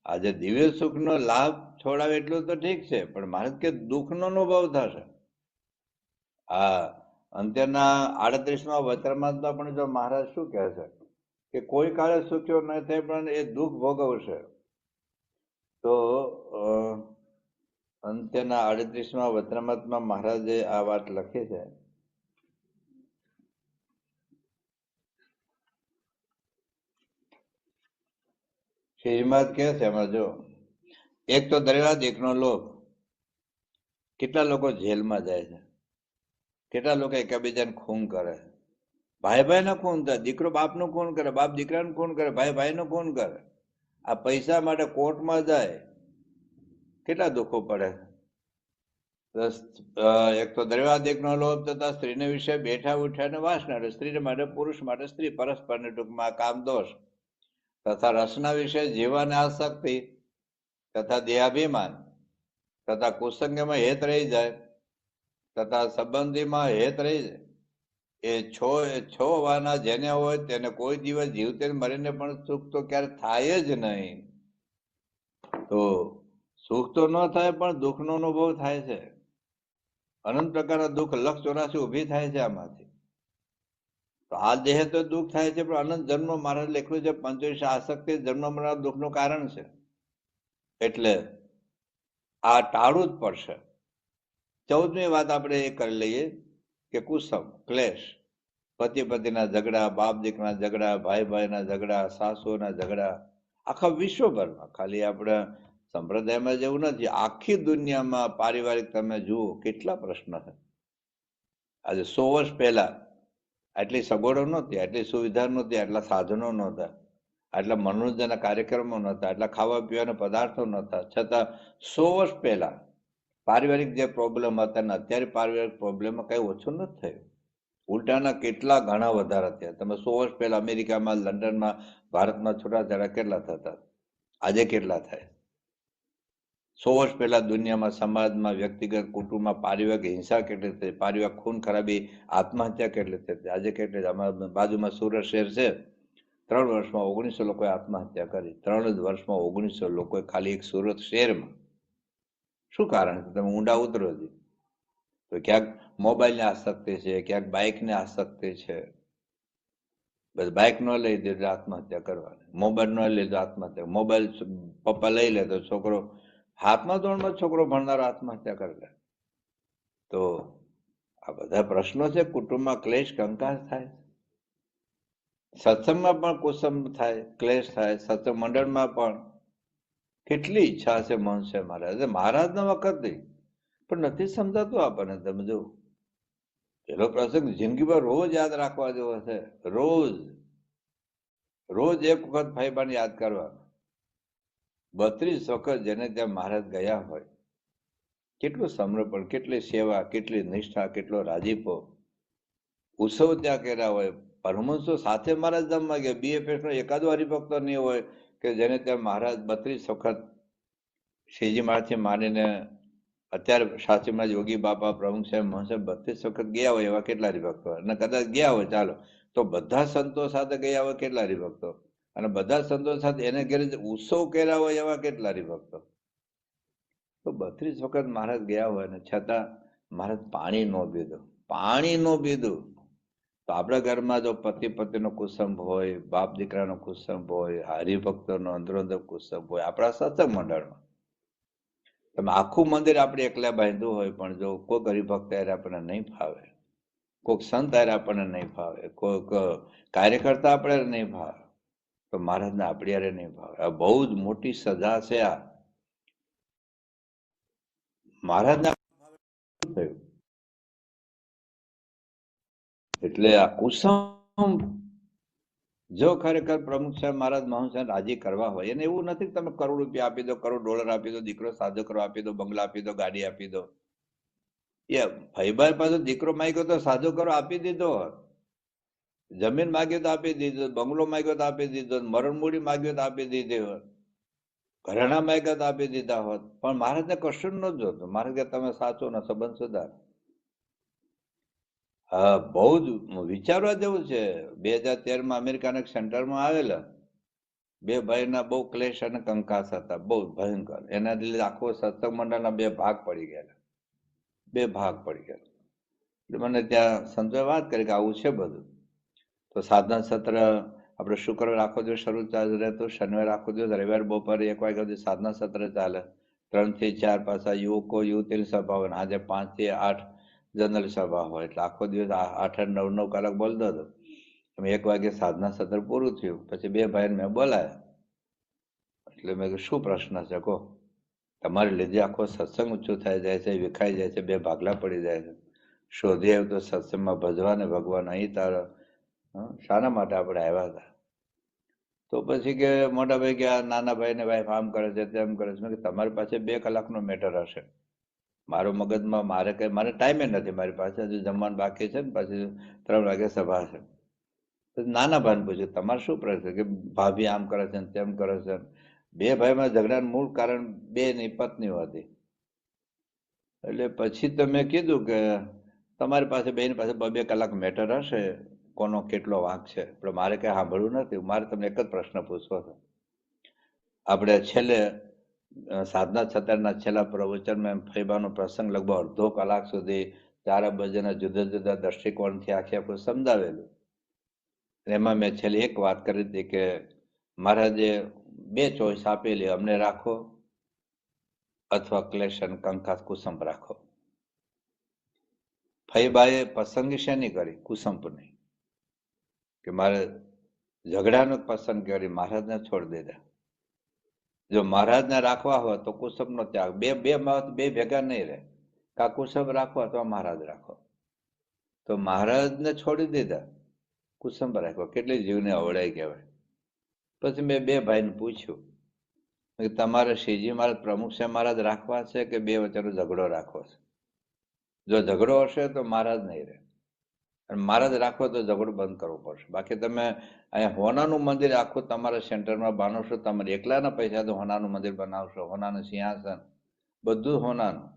આજે દિવ્ય સુખનો લાભ છોડાવે એટલું તો ઠીક છે, પણ મહારાજ કે દુઃખનો અનુભવ થશે. આ અંત્યના 38મા વચરામૃતમાં પણ જો મહારાજ શું કહે છે કે કોઈ કાળે સુખ્યો ન થાય પણ એ દુઃખ ભોગવશે. તો અંત્યના 38માં વચનામૃતમાં મહારાજે આ વાત લખી છે. શ્રીમદ કે છે એમાં જો, એક તો દરેવા એકનો લોભ. કેટલા લોકો જેલમાં જાય છે, કેટલા લોકો એકબીજાને ખૂન કરે, ભાઈ ભાઈનો ખૂન થાય, દીકરો બાપનું ખૂન કરે, બાપ દીકરાનું ખૂન કરે, ભાઈ ભાઈનું ખૂન કરે. આ પૈસા માટે કોર્ટમાં જાય, કેટલા દુઃખો પડે. એક તો દ્રવ્યાધિકનો લોભ તથા સ્ત્રીને વિશે બેઠા ઉઠ્યા ને વાસના, સ્ત્રી માટે પુરુષ માટે સ્ત્રી, પરસ્પરને ટૂંકમાં કામ દોષ, તથા રસના વિશે જીવન આસક્તિ, તથા દેહાભિમાન, તથા કુસંગમાં હેત રહી જાય, તથા સંબંધીમાં હેત રહી જાય. એ છ વાના જેને હોય તેને કોઈ દિવસ જીવતે મરીને પણ સુખ તો ક્યારે થાય જ નહીં. તો સુખ તો ન થાય પણ દુઃખનો અનુભવ થાય છે. અનંત પ્રકારના દુઃખ 184 ઉભી થાય છે આમાંથી. તો આ દેહ તો દુઃખ થાય છે, પણ અનંત જન્મ મહારાજ લખ્યું છે 25 આસક્તિ જન્મ મરણ દુઃખનું કારણ છે. એટલે આ ટાળવું જ પડશે. 14મી વાત આપણે એ કરી લઈએ કે કુસમ ક્લેશ, પતિ પતિના ઝઘડા, બાપ દીકરાના ઝઘડા, ભાઈ ભાઈના ઝઘડા, સાસુના ઝઘડા, આખા વિશ્વભરમાં, ખાલી આપણા સંપ્રદાયમાં જેવું નથી, આખી દુનિયામાં પારિવારિક તમે જુઓ કેટલા પ્રશ્ન છે. આજે 100 વર્ષ પહેલા આટલી સગવડો નહોતી, આટલી સુવિધા નહોતી, આટલા સાધનો નહોતા, આટલા મનોરંજનના કાર્યક્રમો નહોતા, આટલા ખાવા પીવાના પદાર્થો નહોતા, છતાં 100 વર્ષ પહેલા પારિવારિક જે પ્રોબ્લેમ હતા ને અત્યારે પારિવારિક પ્રોબ્લેમમાં કઈ ઓછું નથી થયું. ઉલટાના કેટલા ઘણા વધારા થયા. તમે 100 વર્ષ પહેલા અમેરિકામાં, લંડનમાં, ભારતમાં છૂટાછેડા કેટલા થતા, આજે કેટલા થાય? 100 વર્ષ પહેલા દુનિયામાં, સમાજમાં, વ્યક્તિગત, કુટુંબમાં પારિવારિક હિંસા કેટલી થઈ, પારિવારિક ખૂન ખરાબી, આત્મહત્યા કેટલી થતી, આજે કેટલી? અમારા બાજુમાં સુરત શહેર છે, 3 વર્ષમાં 1900 લોકોએ આત્મહત્યા કરી. 3 જ વર્ષમાં 1900 લોકોએ, ખાલી એક સુરત શહેરમાં. શું કારણ છે? તમે ઊંડા ઉતરો છો તો ક્યાંક મોબાઈલની આસક્તિ છે, ક્યાંક બાઇકની આસક્તિ છે. બસ બાઇક ન લઈ દે તો આત્મહત્યા કરવાની, મોબાઈલ ન લઈ તો આત્મહત્યા, મોબાઈલ પપ્પા લઈ લે તો છોકરો હાથમાં ધોરણમાં છોકરો ભણનારો આત્મહત્યા કરી લે. તો આ બધા પ્રશ્નો છે. કુટુંબમાં ક્લેશ કંકાસ થાય, સત્સંગમાં પણ કુસમ થાય, ક્લેશ થાય, સત્સંગ મંડળમાં પણ કેટલી ઈચ્છા છે મન છે મહારાજના વખત નહીં, પણ નથી સમજાતું આપણને. તમે જો પેલો પ્રસંગ જિંદગીભર રોજ યાદ રાખવા જેવો છે. રોજ એક વખત ભાઈબાને યાદ કરવા. 32 વખત જેને ત્યાં મહારાજ ગયા હોય, કેટલું સમર્પણ, કેટલી સેવા, કેટલી નિષ્ઠા, કેટલો રાજીપો. ઉત્સવ ત્યાં કર્યા હોય, પરમહંસો સાથે મહારાજ ધામમાં ગયા. BFS નો એકાદો હરિભક્તો નહીં હોય કે જેને ત્યાં મહારાજ 32 વખત શ્રીજી મહારાજથી માનીને અત્યારે શાસ્ત્રીમાં યોગી બાપા, પ્રમુખ સાહેબ, મહાસાહેબ 32 વખત ગયા હોય એવા કેટલા હરિભક્તો, અને કદાચ ગયા હોય ચાલો તો બધા સંતો સાથે ગયા હોય કેટલા હરિભક્તો, અને બધા સંતો સાથે એને ઘેરે ઉત્સવ કર્યા હોય એવા કેટલા હરિભક્તો. તો 32 વખત મહારાજ ગયા હોય ને છતાં મહારાજ પાણી ન પીધું. તો આપણા ઘરમાં જો પતિ પતિનો કુસંબ હોય, બાપ દીકરાનો કુસંબ હોય, હરિભક્તોનો અંદરો કુસંબ હોય, આપણા સત્સંગ મંડળમાં તમે આખું મંદિર આપણે એકલા બાંધ્યું હોય, પણ જો કોઈક હરિભક્ત આપણને નહીં ફાવે, કોઈક સંત આપણને નહીં ફાવે, કોઈક કાર્યકર્તા આપણે નહીં ફાવે, તો મહારાજને આપણી યારે નહીં ફાવે. આ બહુ જ મોટી સજા છે. આ મહારાજને થયું એટલે આ કુસમ જો ખરેખર પ્રમુખ સાહેબ મહારાજ મહાસાહેબ રાજી કરવા હોય, એને એવું નથી કે તમે કરોડ રૂપિયા આપી દો, કરોડ ડોલર આપી દો, દીકરો સાજો કરો આપી દો, બંગલા આપી દો, ગાડી આપી દો. એ ભાઈભાઈ પાસે દીકરો માંગ્યો તો સાજો કરો આપી દીધો હોત, જમીન માંગ્યો તો આપી દીધો, બંગલો માંગ્યો તો આપી દીધો, મરણ મૂડી માંગ્યો તો આપી દીધી હોત, ઘરેણા માંગ્યા તો આપી દીધા હોત. પણ મહારાજને કશું ન જોતું. મહારાજ કે તમે સાચો ને સંબંધ સુધાર. હા, બહુ જ વિચારવા જેવું છે. 2013માં અમેરિકાના સેન્ટરમાં આવેલા 2 ભાઈના બહુ ક્લેશ અને કંકાસ હતા, બહુ ભયંકર. એના લીધે આખો સત્સંગ મંડળના 2 ભાગ પડી ગયા. મને ત્યાં સંતોએ વાત કરી કે આવું છે બધું. તો સાધના સત્ર આપણે શુક્રવાર આખો દિવસ શરૂ ચાલુ રહેતું, શનિવાર આખો દિવસ, રવિવાર બપોરે 1 વાગ્યા સુધી સાધના સત્ર ચાલે. 3 થી 4 પાછા યુવકો યુવતીની સભા હોય, આજે 5 થી 8 જનરલ સભા હોય, એટલે આખો દિવસ 8 9 કલાક બોલતો હતો. 1 વાગે સાધના સત્ર પૂરું થયું, પછી 2 ભાઈને મેં બોલાયા. એટલે મેં કીધું, શું પ્રશ્ન છે કહો? તમારે લીધે આખો સત્સંગ ઊંચો થઈ જાય છે, વિખાઈ જાય છે, 2 ભાગલા પડી જાય છે. શોધી આવ્યું તો સત્સંગમાં ભજવાને ભગવાન અહીં તારા શાના માટે આપણે આવ્યા હતા? તો પછી કે મોટા ભાઈ કે આ નાના ભાઈ ને વાઈફ આમ કરે છે તેમ કરે છે. તમારી પાસે 2 કલાકનો મેટર હશે. મારો મગજમાં મારે ટાઈમે નથી, મારી પાસે હજુ જમવાનું બાકી છે ને પછી 3 વાગે સભા છે. નાના ભાઈને પૂછ્યું, તમારે શું પ્રશ્ન? કે ભાભી આમ કરે છે તેમ કરે છે. 2 ભાઈમાં ઝઘડાનું મૂળ કારણ 2ની પત્નીઓ હતી. એટલે પછી તો મેં કીધું કે તમારી પાસે 2ની પાસે 2 કલાક મેટર હશે, કોનો કેટલો વાંક છે, પણ મારે કઈ સાંભળવું નથી. મારે તમને એક જ પ્રશ્ન પૂછવો છે. આપણે છેલ્લે સાધના સત્રના છેલ્લા પ્રવચનમાં ફૈબાનો પ્રસંગ લગભગ અડધો કલાક સુધી 4 બજેના જુદા જુદા દ્રષ્ટિકોણથી આખું સમજાવેલું. એમાં મેં છેલ્લે એક વાત કરી હતી કે મહારાજે 2 ચોઈસ આપેલી, અમને રાખો અથવા ક્લેશ અને કંકાસ કુસંપ રાખો. ફૈબાએ પસંદગી શેની કરી? કુસંપ નહીં. કે મારે ઝઘડાનો પસંદ કરી, મહારાજને છોડી દીધા. જો મહારાજને રાખવા હોય તો કુસંપનો ત્યાગ. બે ભેગા નહીં રહે. કા કુસંપ રાખો અથવા મહારાજ રાખો. તો મહારાજને છોડી દીધા, કુસંપ રાખો. કેટલી જીવને અવળાઈ કહેવાય. પછી મેં 2 ભાઈને પૂછ્યું, તમારે શ્રીજી મહારાજ પ્રમુખ છે મહારાજ રાખવા છે કે 2 વચ્ચેનો ઝઘડો રાખવો છે? જો ઝઘડો હશે તો મહારાજ નહીં રહે, અને મહારાજ રાખો તો ઝઘડો બંધ કરવો પડશે. બાકી તમે અહીંયા હોનાનું મંદિર આખું તમારા સેન્ટરમાં બનાવશો, તમારે એકલાના પૈસા તો હોનાનું મંદિર બનાવશો, હોનાનું સિંહાસન બધું હોનાનું,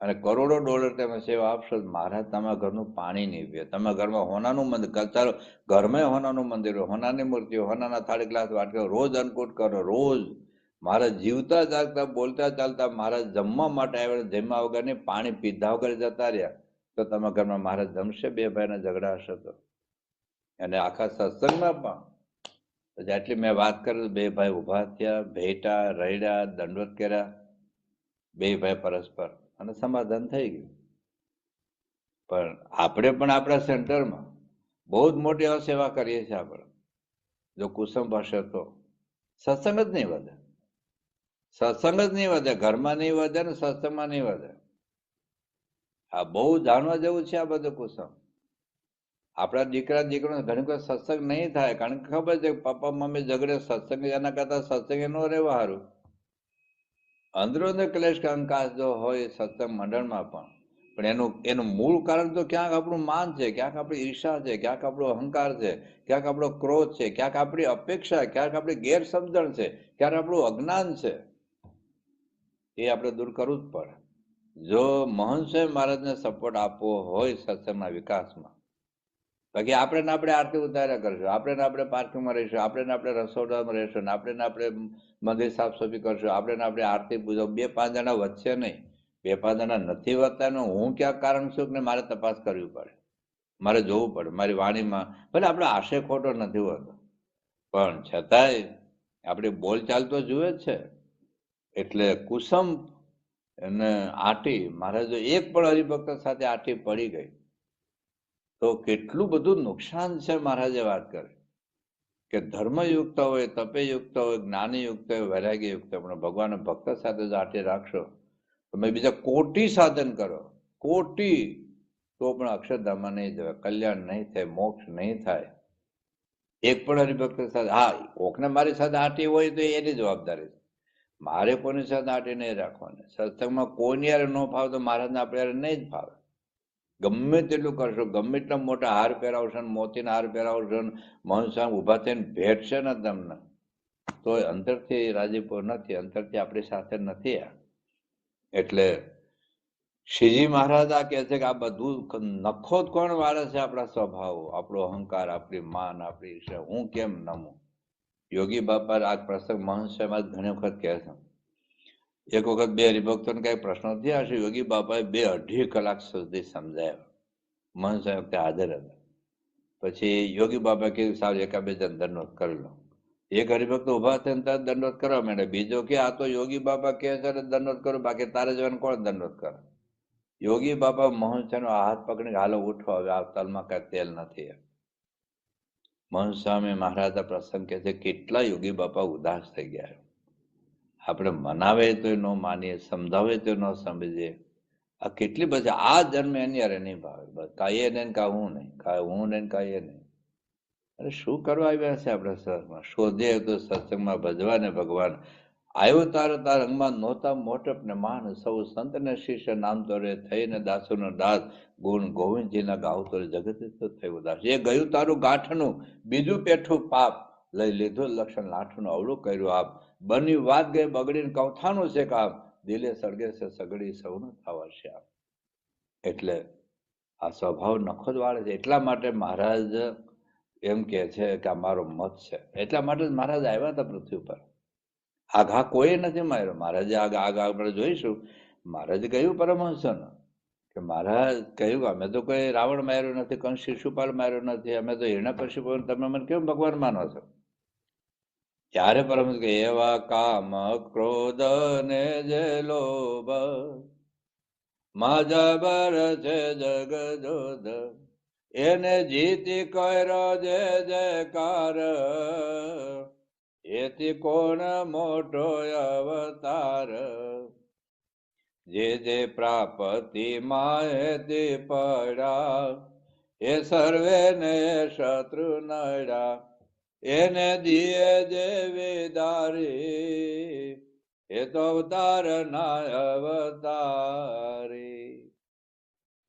અને કરોડો ડોલર તમે સેવા આપશો, મહારાજ તમારા ઘરનું પાણી નહીં પીએ. તમે ઘરમાં હોનાનું મંદિર, ચાલો ઘરમાં હોનાનું મંદિર હોય, હોનાની મૂર્તિઓ, હોનાના થાળી ગ્લાસ વાટકો, રોજ અન્નકૂટ કરો, રોજ. મહારાજ જીવતા જાગતા બોલતા ચાલતા, મહારાજ જમવા માટે આવ્યા, જમ્યા વગર નહીં, પાણી પીધા વગર જતા રહ્યા, તો તમે ઘરમાં મહારાજ જમશે? 2 ભાઈના ઝઘડા હશે તો. અને આખા સત્સંગમાં પણ જેટલી મેં વાત કરી, 2 ભાઈ ઉભા થયા, ભેટા રડ્યા, દંડવત કર્યા, 2 ભાઈ પરસ્પર, અને સમાધાન થઈ ગયું. પણ આપણે પણ આપણા સેન્ટરમાં બહુ જ મોટી અસેવા કરીએ છીએ. આપણે જો કુસંપ હશે તો સત્સંગ જ નહીં વધે. સત્સંગ જ નહીં વધે, ઘરમાં નહીં વધે ને સત્સંગમાં નહીં વધે. આ બહુ જાણવા જેવું છે આ બધું કુસંપ. આપણા દીકરા દીકરીઓ ઘણી વખત સત્સંગ નહીં થાય, કારણ કે ખબર છે પપ્પા મમ્મી ઝઘડે, સત્સંગ એના કરતા સત્સંગ ન રહેવા સારું. અંદરો અંદર ક્લેશ કંકાસ જો હોય સત્સંગ મંડળમાં પણ એનું મૂળ કારણ તો ક્યાંક આપણું માન છે, ક્યાંક આપણી ઈર્ષા છે, ક્યાંક આપણો અહંકાર છે, ક્યાંક આપણો ક્રોધ છે, ક્યાંક આપણી અપેક્ષા, ક્યાંક આપણી ગેરસમજણ છે, ક્યાંક આપણું અજ્ઞાન છે. એ આપણે દૂર કરવું જ પડે. જો મહંત મહારાજને સપોર્ટ આપવો હોય સત્સંગના વિકાસમાં, બાકી આપણે આરતી ઉતાર્યા કરશું, આપણે પાર્કિંગમાં રહીશું, આપણે રસોડામાં રહીશું, આપણે મંદિર સાફ સફાઈ કરશું, આપણે આરતી પૂજો, 2-5 જણા વધશે નહીં. 2-5 જણા નથી વધતા, હું ક્યાં કારણ છું કે મારે તપાસ કરવી પડે, મારે જોવું પડે મારી વાણીમાં. ભલે આપણો આશય ખોટો નથી હોતો, પણ છતાંય આપણી બોલચાલ તો જુએ જ છે. એટલે કુસંપ અને આટી, મારે જો એક પણ હરિભક્ત સાથે આટી પડી ગઈ તો કેટલું બધું નુકસાન છે. મહારાજે વાત કરી કે ધર્મયુક્ત હોય, તપેયુક્ત હોય, જ્ઞાનીયુક્ત હોય, વૈરાગ્યયુક્ત હોય, પણ ભગવાન ભક્ત સાથે જો આટી રાખશો, તમે બીજા કોટી સાધન કરો, કોટી, તો પણ અક્ષરધામમાં નહીં જવાય, કલ્યાણ નહીં થાય, મોક્ષ નહીં થાય. એક પણ હરિભક્ત સાથે, હા, કોકને મારી સાથે આટી હોય તો એની જવાબદારી છે. મારે કોની સાથે આટી નહીં રાખવાની. સત્સંગમાં કોઈની યારે ન ફાવે તો મહારાજને આપણે યારે નહીં જ ફાવે. ગમે તેટલું કરશો, ગમે એટલા મોટા હાર પહેરાવશો, મોતીના હાર પહેરાવશો, મહંત સાહેબ ઉભા થઈને ભેટશે ને તમને, તો અંતરથી રાજીપો નથી, અંતરથી આપણી સાથે નથી. એટલે શ્રીજી મહારાજ આ કહે છે કે આ બધું નખો કોણ વાળે છે? આપણા સ્વભાવો, આપણો અહંકાર, આપણી માન, આપણી ઈર્ષા. હું કેમ નમું? યોગી બાપા આ પ્રસંગ મહંત સાહેબ ઘણી વખત કહે છે. એક વખત 2 હરિભક્તોને કઈ પ્રશ્નો થયા હશે, યોગી બાપાએ 2-2.5 કલાક સુધી સમજાયા. મહંત સાહેબ હાજર હતા. પછી યોગી બાબા કીધું સારું એકાબે જણ દંડવત કરી લો. એક હરિભક્ત ઉભા થઈને તરત દંડવત કરવા માંડે, બીજો કે આ તો યોગી બાબા કે છે દંડવત કરો, બાકી તારે જવાનું કોણ દંડવત કરે? યોગી બાબા મહંસનો હાથ પકડીને હાલો ઉઠો, હવે આ તલમાં કઈ તેલ નથી. મહંસ સ્વામી મહારાજના પ્રસંગ કે છે કેટલા યોગી બાપા ઉદાસ થઈ ગયા. આપણે મનાવે તો ન માનીએ, સમજાવે તો ન સમજીએ. આ કેટલી બધી આ જન્મ એની અરે નહીં ભાવે, બસ કાંઈ નહીં કા હું નહીં, કાંઈ હું નહીં કાંઈ નહીં. અરે શું કરવા આવ્યા છે આપણે સત્સંગમાં? શોધે તો સત્સંગમાં ભજવા ને ભગવાન. આવ્યો તાર અંગમાં નહોતા મોટપ ને માન, સૌ સંત ને શિષ્ય નામ તો રે થઈને દાસો નો દાસ, ગુણ ગોવિંદજીના ગાવ તો જગત તો થયું દાસ. એ ગયું તારું ગાંઠનું, બીજું પેઠું પાપ, લઈ લીધું લક્ષણ લાઠનું, અવળું કર્યું આપ. બની વાત ગઈ બગડીને કવથાનું છે કામ, દિલે સળગે છે સગડી સૌનું થવા છે આપ. એટલે આ સ્વભાવ નખો જ વાળે છે. એટલા માટે મહારાજ એમ કે છે કે આ મારો મત છે. એટલા માટે જ મહારાજ આવ્યા હતા પૃથ્વી પર. આઘા કોઈ નથી માર્યો. મહારાજે આગા આપણે જોઈશું. મહારાજે કહ્યું પરમહંસોને કે મહારાજ કહ્યું અમે તો કોઈ રાવણ માર્યો નથી, કંસ શિશુપાલ માર્યો નથી, અમે તો હિરણ્યકશિપુ, તમે મને કેમ ભગવાન માનો છો? ત્યારે પરમહંસ કે એવા કામ ક્રોધ ને જે લોભ માજબર છે જગજોધ, એને જીતી કર્યો જે જયકાર, એથી કોણ મોટો અવતાર. જે જે પ્રાપતિ માયે પડ્યા, એ સર્વે ને શત્રુ નડ્યા, એને દિયે જે વિદારી, એ તો અવતાર ના અવતારી.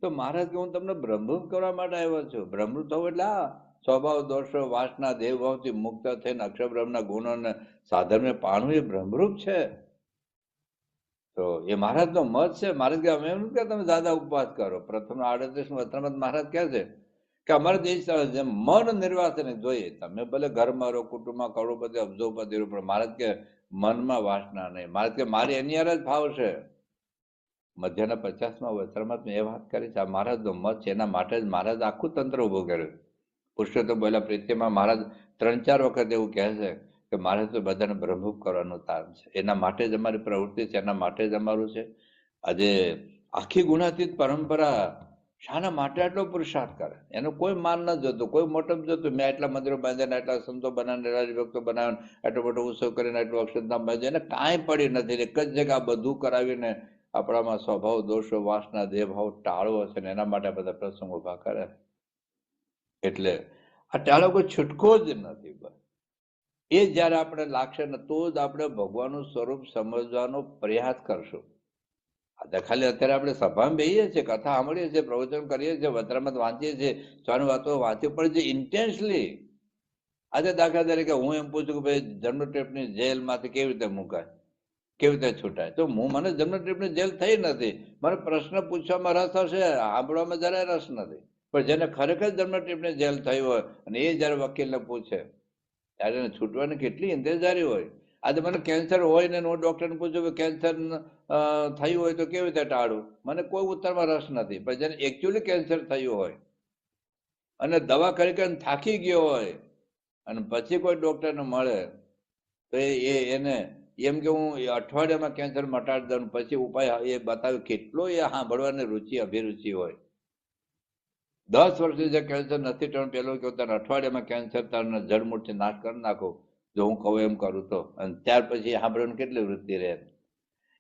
તો મહારાજ કે હું તમને બ્રહ્મરૂપ કરવા માટે આવ્યો છું. બ્રહ્મરૂપ થવું એટલે સ્વભાવ દોષો વાસના દેવભાવથી મુક્ત થઈને અક્ષર બ્રહ્મના ગુણોને સાધનને પાણવું એ બ્રહ્મરૂપ છે. તો એ મહારાજનો મત છે. મહારાજ કે અમે એમ કે તમે દાદા ઉપવાસ કરો. પ્રથમ 38 વચનામૃત મહારાજ કહે છે કે અમારે જે મન નિર્વાસન જોઈએ. તમે ભલે ઘરમાં રહો, કુટુંબમાં કરોડપતિ અબજોપતિ રહો, પણ મહારાજ કે મનમાં વાસના નહીં. મહારાજ કે મારી એની યાર જ ભાવ છે. મધ્યના 50માં વચનામૃત એ વાત કરી છે. આ મહારાજનો મત છે. એના માટે જ મહારાજ આખું તંત્ર ઉભું કર્યું. પુરુષોત્તમ બોલ્યા પ્રીતિમાં મહારાજ 3-4 વખત એવું કહે છે કે મારે તો બધાને બ્રહ્મરૂપ કરવાનું તાન છે. એના માટે જ અમારી પ્રવૃત્તિ છે, એના માટે જ અમારું છે. આજે આખી ગુણાતીત પરંપરા શાના માટે આટલો પુરુષાર્થ કરે? એનું કોઈ માન ન જોતું, કોઈ મોટપ જોતું. મેં આટલા મંદિરો બાંધ્યા, આટલા સંતો બનાવીને, રાજભક્તો બનાવીને, આટલો મોટો ઉત્સવ કરીને, આટલું અક્ષરધામ બાંધ્યું, એને કાંઈ પડી નથી. એક જ જગ્યા બધું કરાવીને આપણામાં સ્વભાવ દોષો વાસના દેવભાવ ટાળવો છે ને એના માટે બધા પ્રસંગ ઉભા કરે. એટલે આ ટાળો કોઈ છૂટકો જ નથી. બસ એ જયારે આપણે લાગશે ને તો જ આપણે ભગવાનનું સ્વરૂપ સમજવાનો પ્રયાસ કરશું. ખાલી અત્યારે આપણે સભામાં બેહીએ છીએ, કથા સાંભળીએ છીએ, પ્રવચન કરીએ છીએ, વચનામૃત વાંચીએ છીએ, સ્વામી વાતો વાંચીએ, પણ જે ઇન્ટેન્સલી આજે દાખલા તરીકે હું એમ પૂછું કે ભાઈ જન્મટેપની જેલમાંથી કેવી રીતે મુકાય, કેવી રીતે છૂટાય? તો મને જન્મટેપની જેલ થઈ નથી. મને પ્રશ્ન પૂછવામાં રસ હશે, સાંભળવામાં જરાય રસ નથી. પણ જેને ખરેખર જન્મટેપની જેલ થઈ હોય અને એ જયારે વકીલને પૂછે ત્યારે એને છૂટવાની કેટલી ઇંતજારી હોય. આજે મને કેન્સર હોય ને હું ડોક્ટરને પૂછું કે કેન્સર થયું હોય તો કેવી રીતે ટાળું, મને કોઈ ઉત્તરમાં રસ નથી. પણ જેને એકચ્યુઅલી કેન્સર થયું હોય અને દવા કરી કરીને થાકી ગયો હોય અને પછી કોઈ ડોક્ટરને મળે તો એને એમ કે હું અઠવાડિયામાં કેન્સર મટાડી દઉં, પછી ઉપાય એ બતાવ્યું. કેટલો એ સાંભળવાની રુચિ અભિરુચિ હોય. 10 વર્ષથી જે કેન્સર નથી ટર્ન પેલો કે તને અઠવાડિયામાં કેન્સર તને જડમૂળથી નાશ કરી નાખો જો હું કહું એમ કરું તો, અને ત્યાર પછી સાંભળવાની કેટલી વૃત્તિ રહે.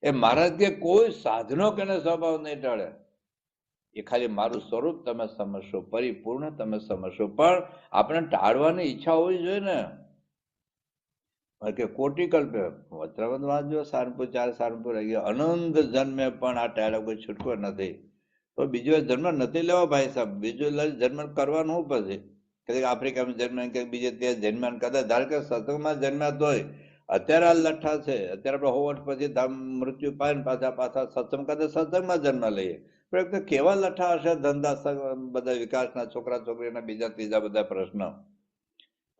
એ મહારાજ કે કોઈ સાધનો કે સ્વભાવ નહીં ટળે. એ ખાલી મારું સ્વરૂપ તમે સમજશો, પરિપૂર્ણ તમે સમજશો. પણ આપણે ટાળવાની ઈચ્છા હોવી જોઈએ ને. કે કોટી કલ્પે વચનામૃત વાંચજો, સારંગપુર 4 સારંગપુર રહી ગયો, અનંત જન્મે પણ આ ટાળો કોઈ છૂટકો નથી. તો બીજો જન્મ નથી લેવો ભાઈ સાહેબ. બીજો જન્મ કરવાનું હું પછી કે આફ્રિકામાં જન્મ કે બીજે ત્યાં જન્મ્યા, કદાચ ધાર કે સત્સંગમાં જન્મ્યા તોય અત્યારે આ લઠ્ઠા છે. અત્યારે આપણે 100 વર્ષ પછી મૃત્યુ પાય ને પાછા સત્સંગ કદાચ સત્સંગમાં જન્મ લઈએ. પણ કેવા લઠ્ઠા હશે, ધંધા બધા વિકાસના, છોકરા છોકરીના, બીજા ત્રીજા બધા પ્રશ્ન.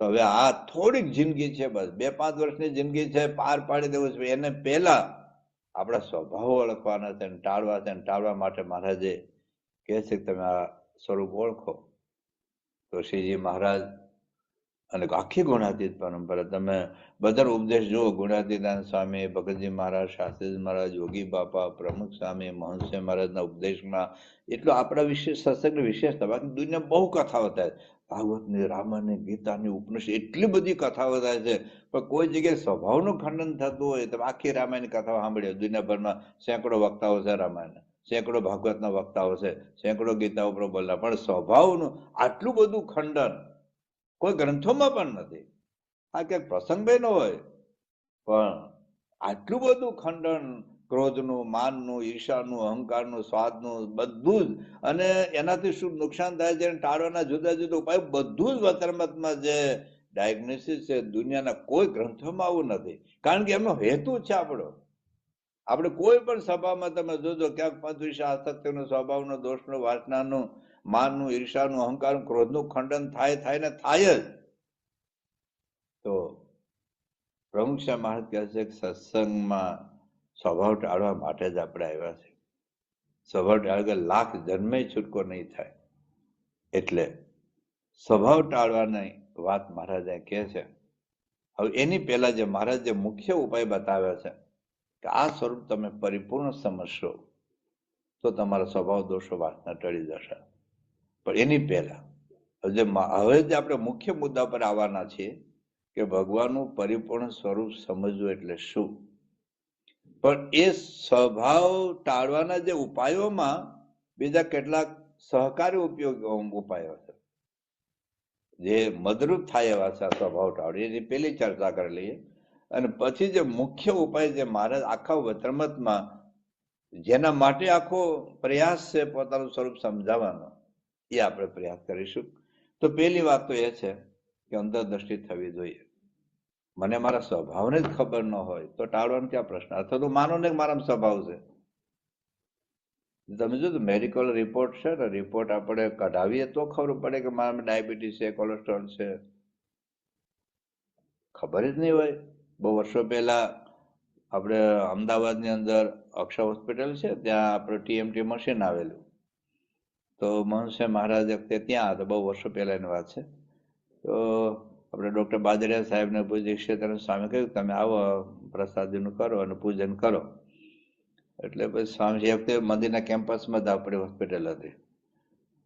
તો હવે આ થોડીક જિંદગી છે, બસ 2-5 વર્ષની જિંદગી છે, પાર પાડી દેવું છે. એને પહેલા આપણા સ્વભાવ ઓળખવાના છે, ટાળવા છે. ટાળવા માટે મહારાજે કહે છે કે તમે આ સ્વરૂપ ઓળખો. તો શ્રીજી મહારાજ અને આખી ગુણાતીત પરંપરા, તમે બધા ઉપદેશ જુઓ, ગુણાતીતાનંદ સ્વામી, ભગતજી મહારાજ, શાસ્ત્રીજી મહારાજ, યોગી બાપા, પ્રમુખ સ્વામી, મહંત મહારાજના ઉપદેશમાં એટલું આપણા વિશે સત્સંગની વિશેષતા. બાકી દુનિયા બહુ કથાઓ થાય, ભાગવતની, રામાયણની, ગીતાની, ઉપનિષદ, એટલી બધી કથાઓ થાય છે, પણ કોઈ જગ્યાએ સ્વભાવનું ખંડન થતું હોય તો આખી રામાયણની કથાઓ સાંભળીએ. દુનિયાભરમાં સેંકડો વક્તાઓ છે રામાયણ, સેંકડો ભાગવતના વક્તાઓ છે, સેંકડો ગીતા ઉપર બોલતા, પણ સ્વભાવનું આટલું બધું ખંડન કોઈ ગ્રંથોમાં પણ નથી. આ ક્યાંક પ્રસંગ બે ન હોય, પણ આટલું બધું ખંડન, ક્રોધનું, માનનું, ઈર્ષાનું, અહંકારનું, સ્વાદનું, બધું જ, અને એનાથી શું નુકસાન થાય છે ટાળવાના જુદા જુદા ઉપાય, બધું જ વચનમતમાં જે ડાયગ્નોસિસ છે દુનિયાના કોઈ ગ્રંથોમાં આવું નથી. કારણ કે એમનો હેતુ છે આપણો. આપણે કોઈ પણ સભામાં તમે જોજો ક્યાંક પંચ વિશે આસક્તિનો, સ્વભાવનો, દોષનો, વાસનાનું, માનનું, ઈર્ષાનું, અહંકારનું, ક્રોધનું ખંડન થાય ને થાય જ. તો પ્રમુખ શાહ મહારાજ કહે છે કે સત્સંગમાં સ્વભાવ ટાળવા માટે જ આપણે આવ્યા છે. સ્વભાવ ટાળવા લાખ જન્મે છૂટકો નહીં થાય. એટલે સ્વભાવ ટાળવાની વાત મહારાજે કહે છે. હવે એની પહેલા જે મહારાજ જે મુખ્ય ઉપાય બતાવ્યા છે કે આ સ્વરૂપ તમે પરિપૂર્ણ સમજશો તો તમારા સ્વભાવ દોષો વાસના ટળી જશે. પણ એની પહેલા હવે જે આપણે મુખ્ય મુદ્દા પર આવવાના છીએ કે ભગવાનનું પરિપૂર્ણ સ્વરૂપ સમજવું એટલે શું. પણ એ સ્વભાવ ટાળવાના જે ઉપાયોમાં બીજા કેટલાક સહકારી ઉપાયો છે જે મદરૂપ થાય એવા છે સ્વભાવ ટાળવી, એની પેલી ચર્ચા કરી લઈએ. અને પછી જે મુખ્ય ઉપાય જે મહારાજ આખા વચનમતમાં જેના માટે આખો પ્રયાસ છે પોતાનું સ્વરૂપ સમજાવવાનો, એ આપણે પ્રયાસ કરીશું. તો પહેલી વાત તો એ છે કે અંતરદ્રષ્ટિ થવી જોઈએ. મને મારા સ્વભાવને જ ખબર ન હોય તો ટાળવાનો ક્યાં પ્રશ્ન. અથવા તો માનો ને મારા સ્વભાવ છે. તમે જો મેડિકલ રિપોર્ટ છે ને, રિપોર્ટ આપણે કઢાવીએ તો ખબર પડે કે મારામાં ડાયાબિટીસ છે, કોલેસ્ટ્રોલ છે. ખબર જ નહીં હોય. બહુ વર્ષો પહેલા આપણે અમદાવાદની અંદર અક્ષર હોસ્પિટલ છે, ત્યાં આપણે TMT મશીન આવેલું. તો મહંત મહારાજ વખતે ત્યાં હતા, બહુ વર્ષો પહેલાની વાત છે. તો આપણે ડૉક્ટર બાદરિયા સાહેબને પૂછ્યું, ક્ષેત્ર સ્વામી કહ્યું તમે આવો, પ્રસાદીનું કરો અને પૂજન કરો. એટલે પછી સ્વામી વખતે મંદિરના કેમ્પસમાં જ આપણી હોસ્પિટલ હતી.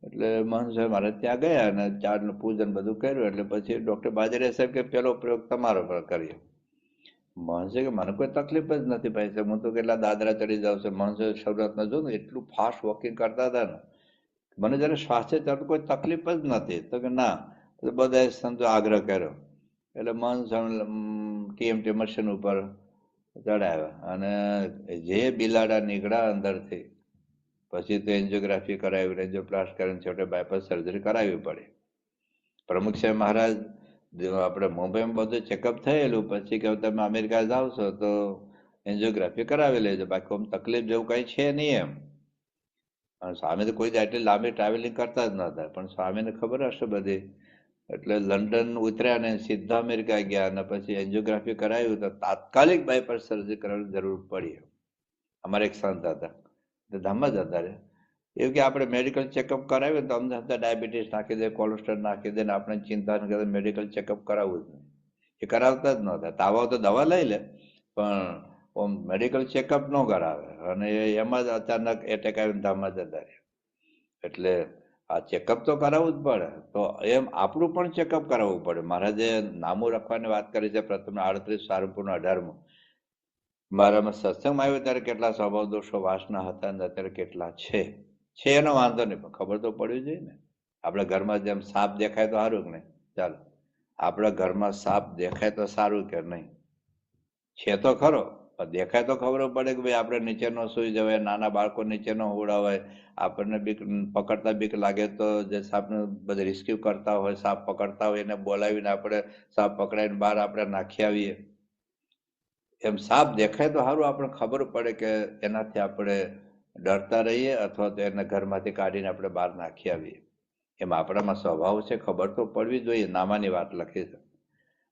એટલે મહંત સાહેબ મારે ત્યાં ગયા અને ચારનું પૂજન બધું કર્યું. એટલે પછી ડૉક્ટર બાદરિયા સાહેબ કે પેલો પ્રયોગ તમારો પર કરીએ. મહંત કે મને કોઈ તકલીફ જ નથી ભાઈ સાહેબ, હું તો કેટલા દાદરા ચડી જાઉં છું. મહંત શરૂઆતમાં જો ને એટલું ફાસ્ટ વોકિંગ કરતા હતા ને, મને જયારે શ્વાસે ચડતું કોઈ તકલીફ જ નથી. તો કે ના, બધા સંતો આગ્રહ કર્યો. એટલે મહંત TMT મશીન ઉપર ચડાવ્યા અને જે બિલાડા નીકળ્યા અંદરથી, પછી તો એન્જિયોગ્રાફી કરાવી, એન્જિયોપ્લાસ્ટ કરીને છેવટે બાયપાસ સર્જરી કરાવવી પડી. પ્રમુખ સાહેબ મહારાજ આપણે મુંબઈમાં બધું ચેકઅપ થયેલું, પછી કે તમે અમેરિકા જાઓ છો તો એન્જિયોગ્રાફી કરાવી લેજો, બાકી આમ તકલીફ જેવું કઈ છે નહીં એમ. અને સ્વામી તો કોઈ આટલી લાંબી ટ્રાવેલિંગ કરતા જ નતા, પણ સ્વામીને ખબર હશે બધી. એટલે લંડન ઉતર્યા ને સીધા અમેરિકા ગયા અને પછી એન્જિયોગ્રાફી કરાવ્યું તો તાત્કાલિક બાયપાસ સર્જરી કરવાની જરૂર પડી. અમારે એક સંત હતા, ધામમાં જતા રહે. એવું કે આપણે મેડિકલ ચેકઅપ કરાવ્યું તો અમને ડાયાબિટીસ નાખી દે, કોલેસ્ટ્રોલ નાખી દે ને આપણે ચિંતા ન કરે, મેડિકલ ચેકઅપ કરાવવું જ નહીં. એ કરાવતા જ નહોતા. તાવ તો દવા લઈ લે પણ મેડિકલ ચેકઅપ ન કરાવે. અને એમાં જ અચાનક એટેક આવીને ધામમાં જતા રહે. એટલે આ ચેકઅપ તો કરાવવું જ પડે. તો એમ આપણું પણ ચેકઅપ કરાવવું પડે. મહારાજે નામું રાખવાની વાત કરી છે, પ્રથમ 38 સારંગપુરનું 18મું. મારામાં સત્સંગમાં આવ્યો ત્યારે કેટલા સ્વભાવ દોષો વાસના હતા ને અત્યારે કેટલા છે એનો વાંધો નહીં, પણ ખબર તો પડવી જોઈએ ને. આપણા ઘરમાં જેમ સાપ દેખાય તો સારું કે નહીં? ચાલો, આપણા ઘરમાં સાપ દેખાય તો સારું કે નહીં? છે તો ખરો, દેખાય તો ખબર પડે કે ભાઈ આપણે નીચે ન સુઈ જવાય, નાના બાળકો નીચે ન ઉડાવાય, આપણને બીક પકડતા બીક લાગે તો જે સાપને બધી રિસ્ક્યુ કરતા હોય, સાપ પકડતા હોય એને બોલાવીને આપણે સાપ પકડાઈને બહાર આપણે નાખી આવીએ. એમ સાપ દેખાય તો સારું, આપણે ખબર પડે કે એનાથી આપણે ડરતા રહીએ અથવા તો એને ઘરમાંથી કાઢીને આપણે બહાર નાખી આવીએ. એમ આપણામાં સ્વભાવ છે, ખબર તો પડવી જોઈએ. નામાની વાત લખી છે.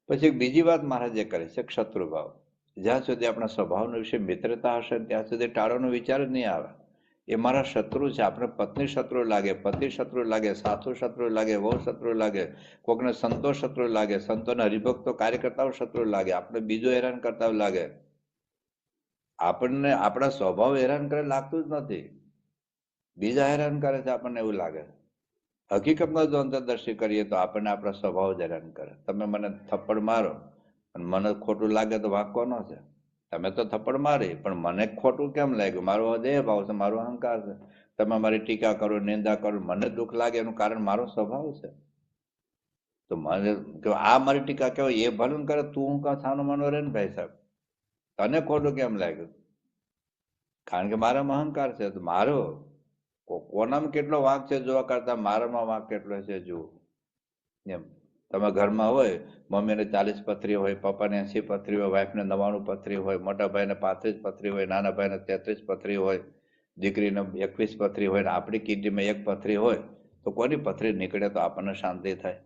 પછી બીજી વાત મહારાજે કરે છે, શત્રુભાવ. જ્યાં સુધી આપણા સ્વભાવનો વિશે મિત્રતા હશે ત્યાં સુધી ટાળવાનો વિચાર જ નહીં આવે. એ મારા શત્રુ છે. આપણે પત્ની શત્રુ લાગે, પતિ શત્રુ લાગે, સાસુ શત્રુ લાગે, વહુ શત્રુ લાગે, કોકને સંતો શત્રુ લાગે, સંતોના હરિભક્તો કાર્યકર્તાઓ શત્રુ લાગે, આપણે બીજો હેરાન કરતા લાગે. આપણને આપણા સ્વભાવ હેરાન કરે લાગતું જ નથી, બીજા હેરાન કરે છે આપણને એવું લાગે. હકીકતમાં જો અંતરદર્શી કરીએ તો આપણને આપણા સ્વભાવ જ હેરાન કરે. તમે મને થપ્પડ મારો અને મને ખોટું લાગે તો વાંક કોનો છે? તમે તો થપ્પડ મારી, પણ મને ખોટું કેમ લાગ્યું? મારો દેહ ભાવ છે, મારો અહંકાર છે. તમે મારી ટીકા કરો, નિંદા કરો, મને દુઃખ લાગે એનું કારણ મારો સ્વભાવ છે. તો મને આ મારી ટીકા કેવાય એ ભલું કરે, તું હું કાં છાનો માનો રે ને ભાઈ સાહેબ, તને ખોટું કેમ લાગ્યું? કારણ કે મારામાં અહંકાર છે. તો મારો કોનામાં કેટલો વાંક છે જોવા કરતા મારામાં વાંક કેટલો છે જુઓ. એમ તમે ઘરમાં હોય, મમ્મીને 40 પથરી હોય, પપ્પાને 80 પથરી હોય, વાઈફને 99 પથરી હોય, મોટા ભાઈને 35 પથરી હોય, નાના ભાઈને 33 પથરી હોય, દીકરીને 21 પથરી હોય, ને આપણી કિડનીમાં 1 પથરી હોય, તો કોની પથરી નીકળે તો આપણને શાંતિ થાય?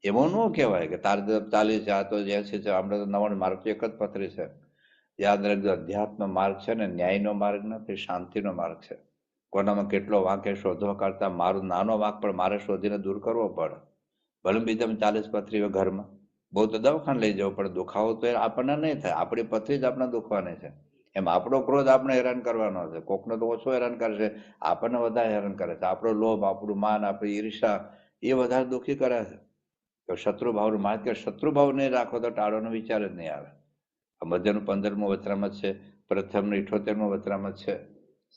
એવું ન કહેવાય કે તારે 40 છે, આ તો 80 છે, આપણે તો 99, મારે તો 1 જ પથરી છે. યાદ રાખજો, અધ્યાત્મ માર્ગ છે ને ન્યાયનો માર્ગ નથી, શાંતિનો માર્ગ છે. કોનામાં કેટલો વાંક એ શોધવા કરતા મારો નાનો વાંક પણ મારે શોધીને દૂર કરવો પડે. ભલે બીજામાં 40 પથરી હોય ઘરમાં, બહુ તો દવાખાને લઈ જવું પડે, દુખાવો તો આપણને નહીં થાય, આપણી પથરી જ આપણે દુખવાની છે. એમ આપણો ક્રોધ આપણે હેરાન કરવાનો છે. કોકને તો ઓછો હેરાન કરશે, આપણને વધારે હેરાન કરે છે. આપણો લોભ, આપણું માન, આપણી ઈર્ષા એ વધારે દુઃખી કરે છે. તો શત્રુભાવનું માર્ગ કે શત્રુભાવ નહીં રાખો તો ટાળવાનો વિચાર જ નહીં આવે. મધ્યનું 15મું વચરામત છે, પ્રથમનું 78મું વચરામત છે,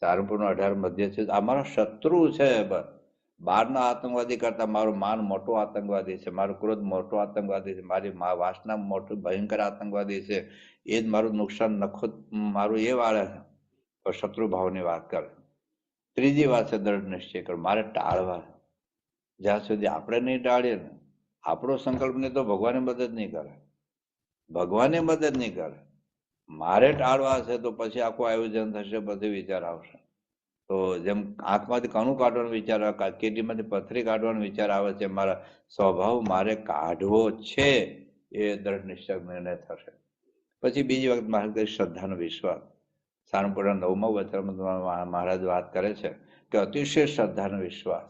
સારંગપુરનું 18 મધ્ય છે. આ મારો શત્રુ છે. બહારના આતંકવાદી કરતા મારું માન મોટો આતંકવાદી છે, મારો ક્રોધ મોટો આતંકવાદી છે, મારી વાસના મોટું ભયંકર આતંકવાદી છે. એ જ મારું નુકસાન નખો મારું એ વાળે છે. તો શત્રુભાવની વાત કરે. ત્રીજી વાત છે દ્રઢ નિશ્ચય કર, મારે ટાળવા. જ્યાં સુધી આપણે નહીં ટાળીએ ને, આપણો સંકલ્પ નહીં તો ભગવાને મદદ નહીં કરે. ભગવાને મદદ નહીં કરે. મારે ટાળવા છે તો પછી આખું આયોજન થશે, બધી વિચાર આવશે. તો જેમ આંખમાંથી કણું કાઢવાનો વિચાર આવે, કિડનીમાંથી પથરી કાઢવાનો વિચાર આવે છે, મારા સ્વભાવ મારે કાઢવો છે, એ દ્રઢ નિશ્ચય નિર્ણય થશે. પછી બીજી વખત મારે શ્રદ્ધાનો વિશ્વાસ. સારંગપુરના 9મા વચનમાં મહારાજ વાત કરે છે કે અતિશય શ્રદ્ધાનો વિશ્વાસ.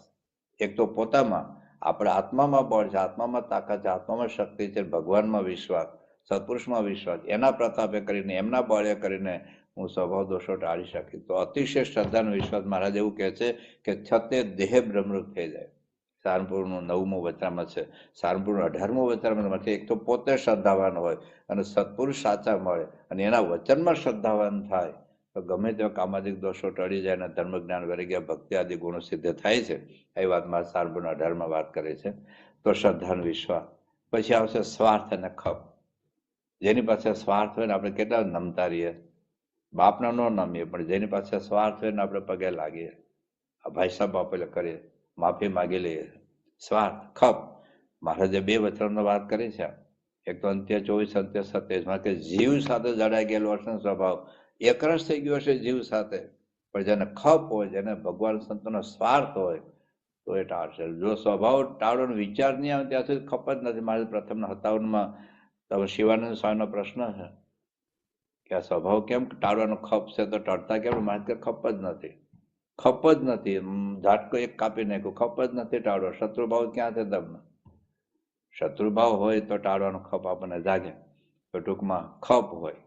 એક તો પોતામાં, આપણા આત્મામાં બળ છે, આત્મામાં તાકાત છે, આત્મામાં શક્તિ છે, ભગવાનમાં વિશ્વાસ, સત્પુરુષમાં વિશ્વાસ, એના પ્રતાપે કરીને, એમના બળે કરીને હું સ્વભાવ દોષો ટાળી શકી. તો અતિશય શ્રદ્ધાનો વિશ્વાસ. મહારાજ એવું કહે છે કે છતે દેહ બ્રહ્મરૂપ થઈ જાય. સારંગપુરનું 9મું વચરામત છે. સારંગપુરનું 18મું વચરામત. એક તો પોતે શ્રદ્ધાવાન હોય અને સત્પુરુષ સાચા મળે અને એના વચનમાં શ્રદ્ધાવાન થાય તો ગમે તેવા કામાદિક દોષો ટળી જાય અને ધર્મ જ્ઞાન વૈરાગ્ય ભક્તિ આદિ ગુણો સિદ્ધ થાય છે. એ વાત મારે સારંગપુરના 18માં વાત કરે છે. તો શ્રદ્ધાનો વિશ્વાસ. પછી આવશે સ્વાર્થ અને ખપ. જેની પાસે સ્વાર્થ હોય ને આપણે કેટલા નમતા રહીએ, બાપના ન નમીએ, પણ જેની પાસે સ્વાર્થ હોય ને આપણે પગે લાગીએ, ભાઈ સાહેબ આપણે કરીએ, માફી માગી લઈએ. સ્વાર્થ, ખપ. મહારાજે 2 વચરામની વાત કરી છે. એક તો અંત્ય 24, અંત્ય 27 કે જીવ સાથે જડાઈ ગયેલો હશે સ્વભાવ, એકરસ થઈ ગયો હશે જીવ સાથે, પણ જેને ખપ હોય, જેને ભગવાન સંતોનો સ્વાર્થ હોય તો એ ટાળશે. જો સ્વભાવ ટાળવાનો વિચાર નહીં આવે ત્યાં સુધી ખપ જ નથી. મારે પ્રથમના 57માં તમે શિવાનંદ સ્વામીનો પ્રશ્ન છે કે આ સ્વભાવ કેમ ટાળવાનો ખપ છે તો ટળતા કેમ? મારે કે ખપ જ નથી, ખપ જ નથી. ઝાટકો એક કાપી નાખ્યો, ખપ જ નથી ટાળવો. શત્રુભાવ ક્યાં છે તમને? શત્રુભાવ હોય તો ટાળવાનો ખપ આપણને જાગે. તો ટૂંકમાં ખપ હોય.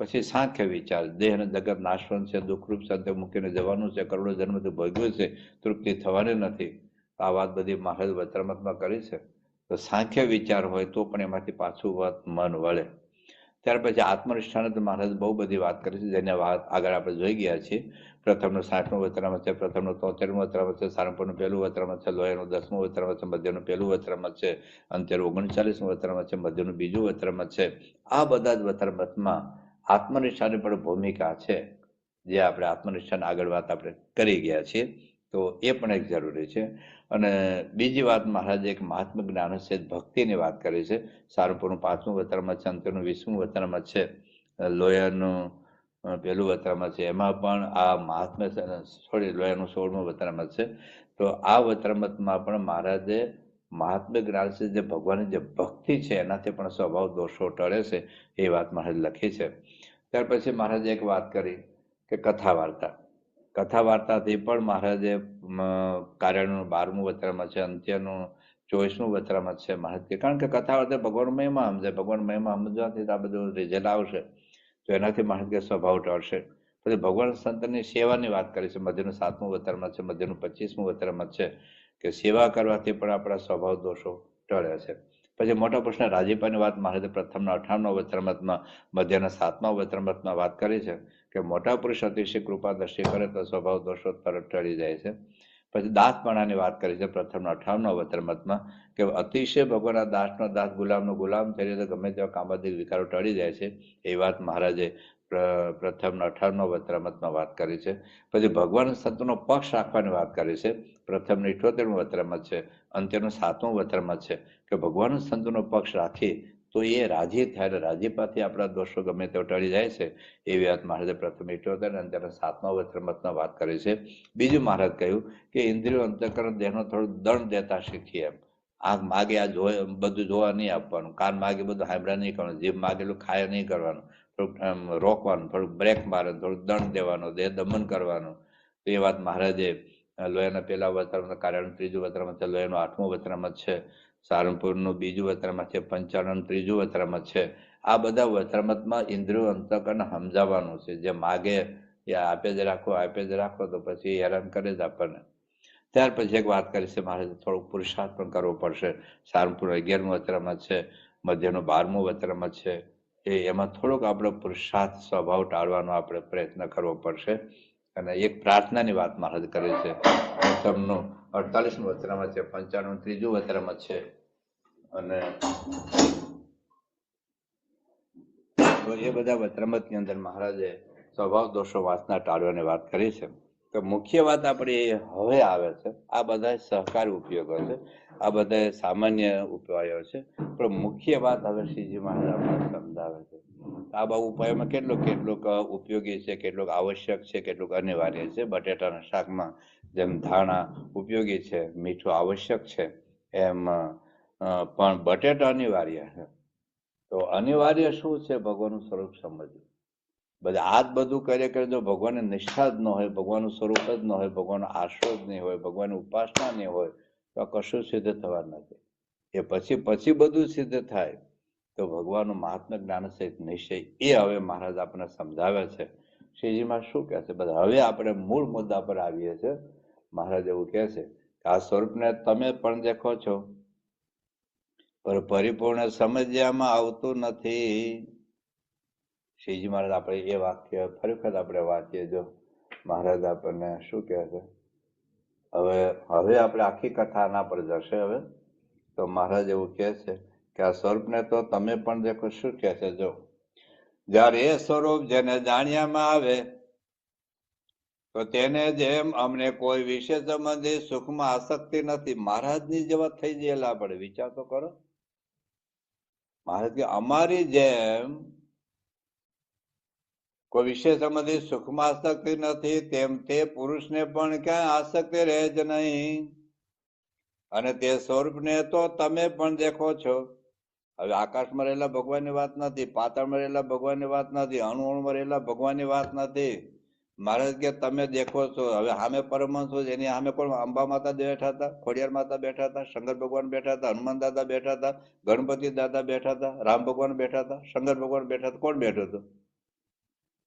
પછી સાંખ્ય વિચાર, દેહ અને જગત નાશવંત છે, દુઃખરૂપ સત્ય મૂકીને જવાનું છે, કરોડો જન્મથી ભોગવ્યું છે, તૃપ્તિ થવાની નથી. આ વાત બધી મહારાજ વચરામતમાં કરી છે. તો સાંખ્ય વિચાર હોય તો પણ એમાંથી પાછું મન વળે. ત્યાર પછી આત્મનિષ્ઠાને તો મહારાજ બહુ બધી વાત કરી છે, જેને વાત આગળ આપણે જોઈ ગયા છીએ. પ્રથમનું 60મું વચરામત છે, પ્રથમનું 73મું વચરામત છે, સારંગપુરનું 1લું વચરામત છે, લોહીનું 10મું વચરામત છે, મધ્યનું 1લું વચરામત છે, અંત્યનું 39મું વચરામત છે, મધ્યનું 2જું વચરામત છે. આ બધા જ વચરામતમાં આત્મનિષ્ઠાની પણ ભૂમિકા છે, જે આપણે આત્મનિષ્ઠાની આગળ વાત આપણે કરી ગયા છીએ. તો એ પણ એક જરૂરી છે. અને બીજી વાત મહારાજે એક મહાત્મ જ્ઞાન છે, ભક્તિની વાત કરી છે. સારંગપુરનું 5મું વચરામત છે, અંત્યનું 20મું વચરામત છે, લોયાનું 1લું વચરામત છે. એમાં પણ આ મહાત્મ્ય લોયાનું 16મું વચરામત છે. તો આ વચરામતમાં પણ મહારાજે મહાત્મ્ય જ્ઞાન છે, જે ભગવાનની જે ભક્તિ છે એનાથી પણ સ્વભાવ દોષો ટળે છે, એ વાત મહારાજ લખી છે. ત્યાર પછી મહારાજે એક વાત કરી કે કથા વાર્તા. કથા વાર્તાથી પણ મહારાજે કાર્યનું 12મું વચરામૃત છે, અંત્યનું 24મું વચરામૃત છે મહારાજ કે, કારણ કે કથા વાર્તા ભગવાન મહિમા સમજે, ભગવાન મહિમા સમજવાથી આ બધું રિઝલ્ટ આવશે, તો એનાથી મહારાજ કે સ્વભાવ ટળશે. પછી ભગવાન સંતની સેવાની વાત કરી છે, મધ્યનું 7મું વચરામૃત છે, મધ્યનું 25મું વચરામૃત છે કે સેવા કરવાથી પણ આપણા સ્વભાવ દોષો ટળે છે. પછી મોટા પુરુષના રાજીપાની વાત મહારાજે પ્રથમના 58મા વચરામૃતમાં, મધ્યના 7મા વચરામૃતમાં વાત કરી છે કે મોટા પુરુષ અતિશય કૃપા દ્રષ્ટિ કરે તો સ્વભાવ દોષો તરત ટળી જાય છે. પછી દાસપણાની વાત કરી છે પ્રથમના 58મા વચરામૃતમાં કે અતિશય ભગવાનના દાસનો દાસ ગુલામનો ગુલામ થઈ રહ્યો તો ગમે તેવા કામાદિક વિકારો ટળી જાય છે, એ વાત મહારાજે પ્રથમના 58મા વચરામૃતમાં વાત કરી છે. પછી ભગવાન સંતનો પક્ષ રાખવાની વાત કરી છે, પ્રથમનું 78મું વચરામૃત છે, અંત્યનું 7મું વચરામૃત છે કે ભગવાન સંતનો પક્ષ રાખી તો એ રાજી થાય, રાજીપાથી આપણા દોષો ગમે તેઓ ટળી જાય છે, એવી વાત મહારાજે પ્રથમ 78 અને અંત્યના 7મા વચરામૃતમાં વાત કરી છે. બીજું મહારાજ કહ્યું કે ઇન્દ્રિયો અંતઃકરણ દેહનો થોડું દંડ દેતા શીખીએ. એમ આંખ માગે આ જોયે બધું જોવા નહીં આપવાનું, કાન માગે બધું સાંભળ્યા નહીં કરવાનું, જીભ માગેલું ખાયા નહીં કરવાનું, થોડુંક રોકવાનું, થોડુંક બ્રેક મારે, થોડુંક દંડ દેવાનો, દેહ દમન કરવાનું. તો એ વાત મહારાજે લોયાના પહેલા વચરામૃત, કાર્યનું 3જું વચરામૃત છે, લોયાનું 8મું વચરામૃત છે, સારંગપુરનું 2જું વચરામૃત છે, પંચાણનું 3જું વચરામૃત છે. આ બધા વચરામૃતમાં ઇન્દ્રિયો અંતઃકરણ સમજાવવાનું છે, જે માગે એ આપે જ રાખો તો પછી હેરાન કરે જ આપણને. ત્યાર પછી એક વાત કરી છે મહારાજે થોડુંક પુરુષાર્થ પણ કરવો પડશે. સારંગપુર 11મું વચરામૃત છે, મધ્યનું 12મું વચરામૃત છે, એમાં થોડોક આપણો પુરુષાર્થ સ્વભાવ ટાળવાનો આપણે પ્રયત્ન કરવો પડશે. અને એક પ્રાર્થનાની વાત મહારાજ કરે છે, પ્રથમનું 48મું વચરામૃત છે, 95નું 3જું વચરામૃત છે, અને એ બધા વચરામૃતની અંદર મહારાજે સ્વભાવ દોષો વાસના ટાળવાની વાત કરી છે. તો મુખ્ય વાત આપણી હવે આવે છે, આ બધા સહકારી ઉપયોગો છે, આ બધા સામાન્ય ઉપાયો છે, પણ મુખ્ય વાત હવે શ્રીજી મહારાજ આપણને સમજાવે છે. આ બધા ઉપાયોમાં કેટલુંક ઉપયોગી છે, કેટલુંક આવશ્યક છે, કેટલુંક અનિવાર્ય છે. બટેટાના શાકમાં જેમ ધાણા ઉપયોગી છે, મીઠું આવશ્યક છે, એમ પણ બટેટા અનિવાર્ય છે. તો અનિવાર્ય શું છે? ભગવાનનું સ્વરૂપ સમજવું. બધા આ જ બધું કરે જો ભગવાનની નિષ્ઠા જ ન હોય, ભગવાનનું સ્વરૂપ જ ન હોય, ભગવાનનો આશ્રય જ નહીં હોય, ભગવાનની ઉપાસના નહીં હોય, તો કશું સિદ્ધ થવા નથી. એ પછી બધું સિદ્ધ થાય. તો ભગવાનનું મહાત્મ્ય જ્ઞાન સહિત નિશ્ચય એ હવે મહારાજ આપણને સમજાવે છે. શ્રીજીમાં શું કહે છે? બધા હવે આપણે મૂળ મુદ્દા પર આવીએ છીએ. મહારાજ એવું કહે છે કે આ સ્વરૂપને તમે પણ દેખો છો, પણ પરિપૂર્ણ સમજવામાં આવતું નથી. શ્રીજી મહારાજ આપણે એ વાક્ય ફરી વખત આપણે વાંચીએ. જો મહારાજ આપણને શું કહે છે, હવે આપણે આખી કથા આના પર જશે. હવે તો મહારાજ એવું કહે છે કે આ સ્વરૂપને તો તમે પણ દેખો. શું કહે છે? જો જ્યારે એ સ્વરૂપ જેને જાણ્યામાં આવે તો તેને જેમ અમને કોઈ વિશેષ સંબંધી સુખમાં આસક્તિ નથી. મહારાજની જેવા થઈ ગયેલા આપણે વિચાર તો કરો. મહારાજ કે અમારી જેમ કોઈ વિશેષ સંબંધી સુખમાં આસક્તિ નથી, તેમ તે પુરુષને પણ ક્યાંય આસક્તિ રહે જ નહીં. અને તે સ્વરૂપને તો તમે પણ દેખો છો. હવે આકાશમાં રહેલા ભગવાનની વાત નથી, પાતાળમાં રહેલા ભગવાનની વાત નથી, અણુમાં રહેલા ભગવાનની વાત નથી. મહારાજ કે તમે દેખો છો. હવે સામે પરમહંસો એની સામે કોણ? અંબા માતા બેઠા હતા, ખોડિયાર માતા બેઠા હતા, શંકર ભગવાન બેઠા હતા, હનુમાન દાદા બેઠા હતા, ગણપતિ દાદા બેઠા હતા, રામ ભગવાન બેઠા હતા, શંકર ભગવાન બેઠા હતા. કોણ બેઠું હતું?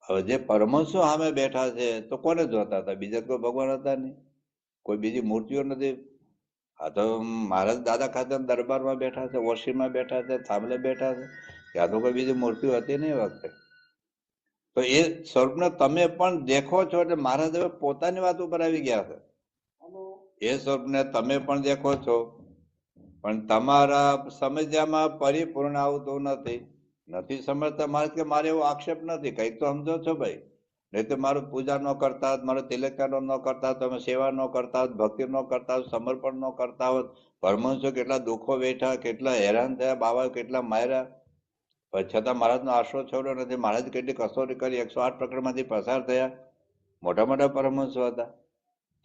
હવે જે પરમહંસો સામે બેઠા છે તો કોને જોતા હતા? બીજા કોઈ ભગવાન હતા નહીં, કોઈ બીજી મૂર્તિઓ નથી. આ તો મહારાજ દાદા ખાતે દરબારમાં બેઠા છે, ઓશીમાં બેઠા છે, થાંભલે બેઠા છે. ત્યાં તો કોઈ બીજી મૂર્તિઓ હતી નહીં વખતે. તો એ સ્વરૂપને તમે પણ દેખો છો એટલે મહારાજ હવે પોતાની વાત ઉપર આવી ગયા છે. એ સ્વરૂપને તમે પણ દેખો છો, પણ તમારા સમજ્યામાં પરિપૂર્ણ આવતું નથી સમજતા. મહારાજ કે મારે એવો આક્ષેપ નથી, કંઈક તો સમજો છો ભાઈ. નહીં તો મારું પૂજા ન કરતા હોત, મારો તિલકકારો ન કરતા હોત, તમે સેવા ન કરતા હોત, ભક્તિ ન કરતા હોત, સમર્પણ ન કરતા હોત, પરમહંસો કેટલા દુઃખો વેઠા, કેટલા હેરાન થયા, બાબા કેટલા માર્યા, પણ છતાં મહારાજનો આશરો છોડ્યો નથી. મહારાજ કેટલી કસોટી કરી, 108 પ્રકરણમાંથી પસાર થયા. મોટા મોટા પરમહંસો હતા,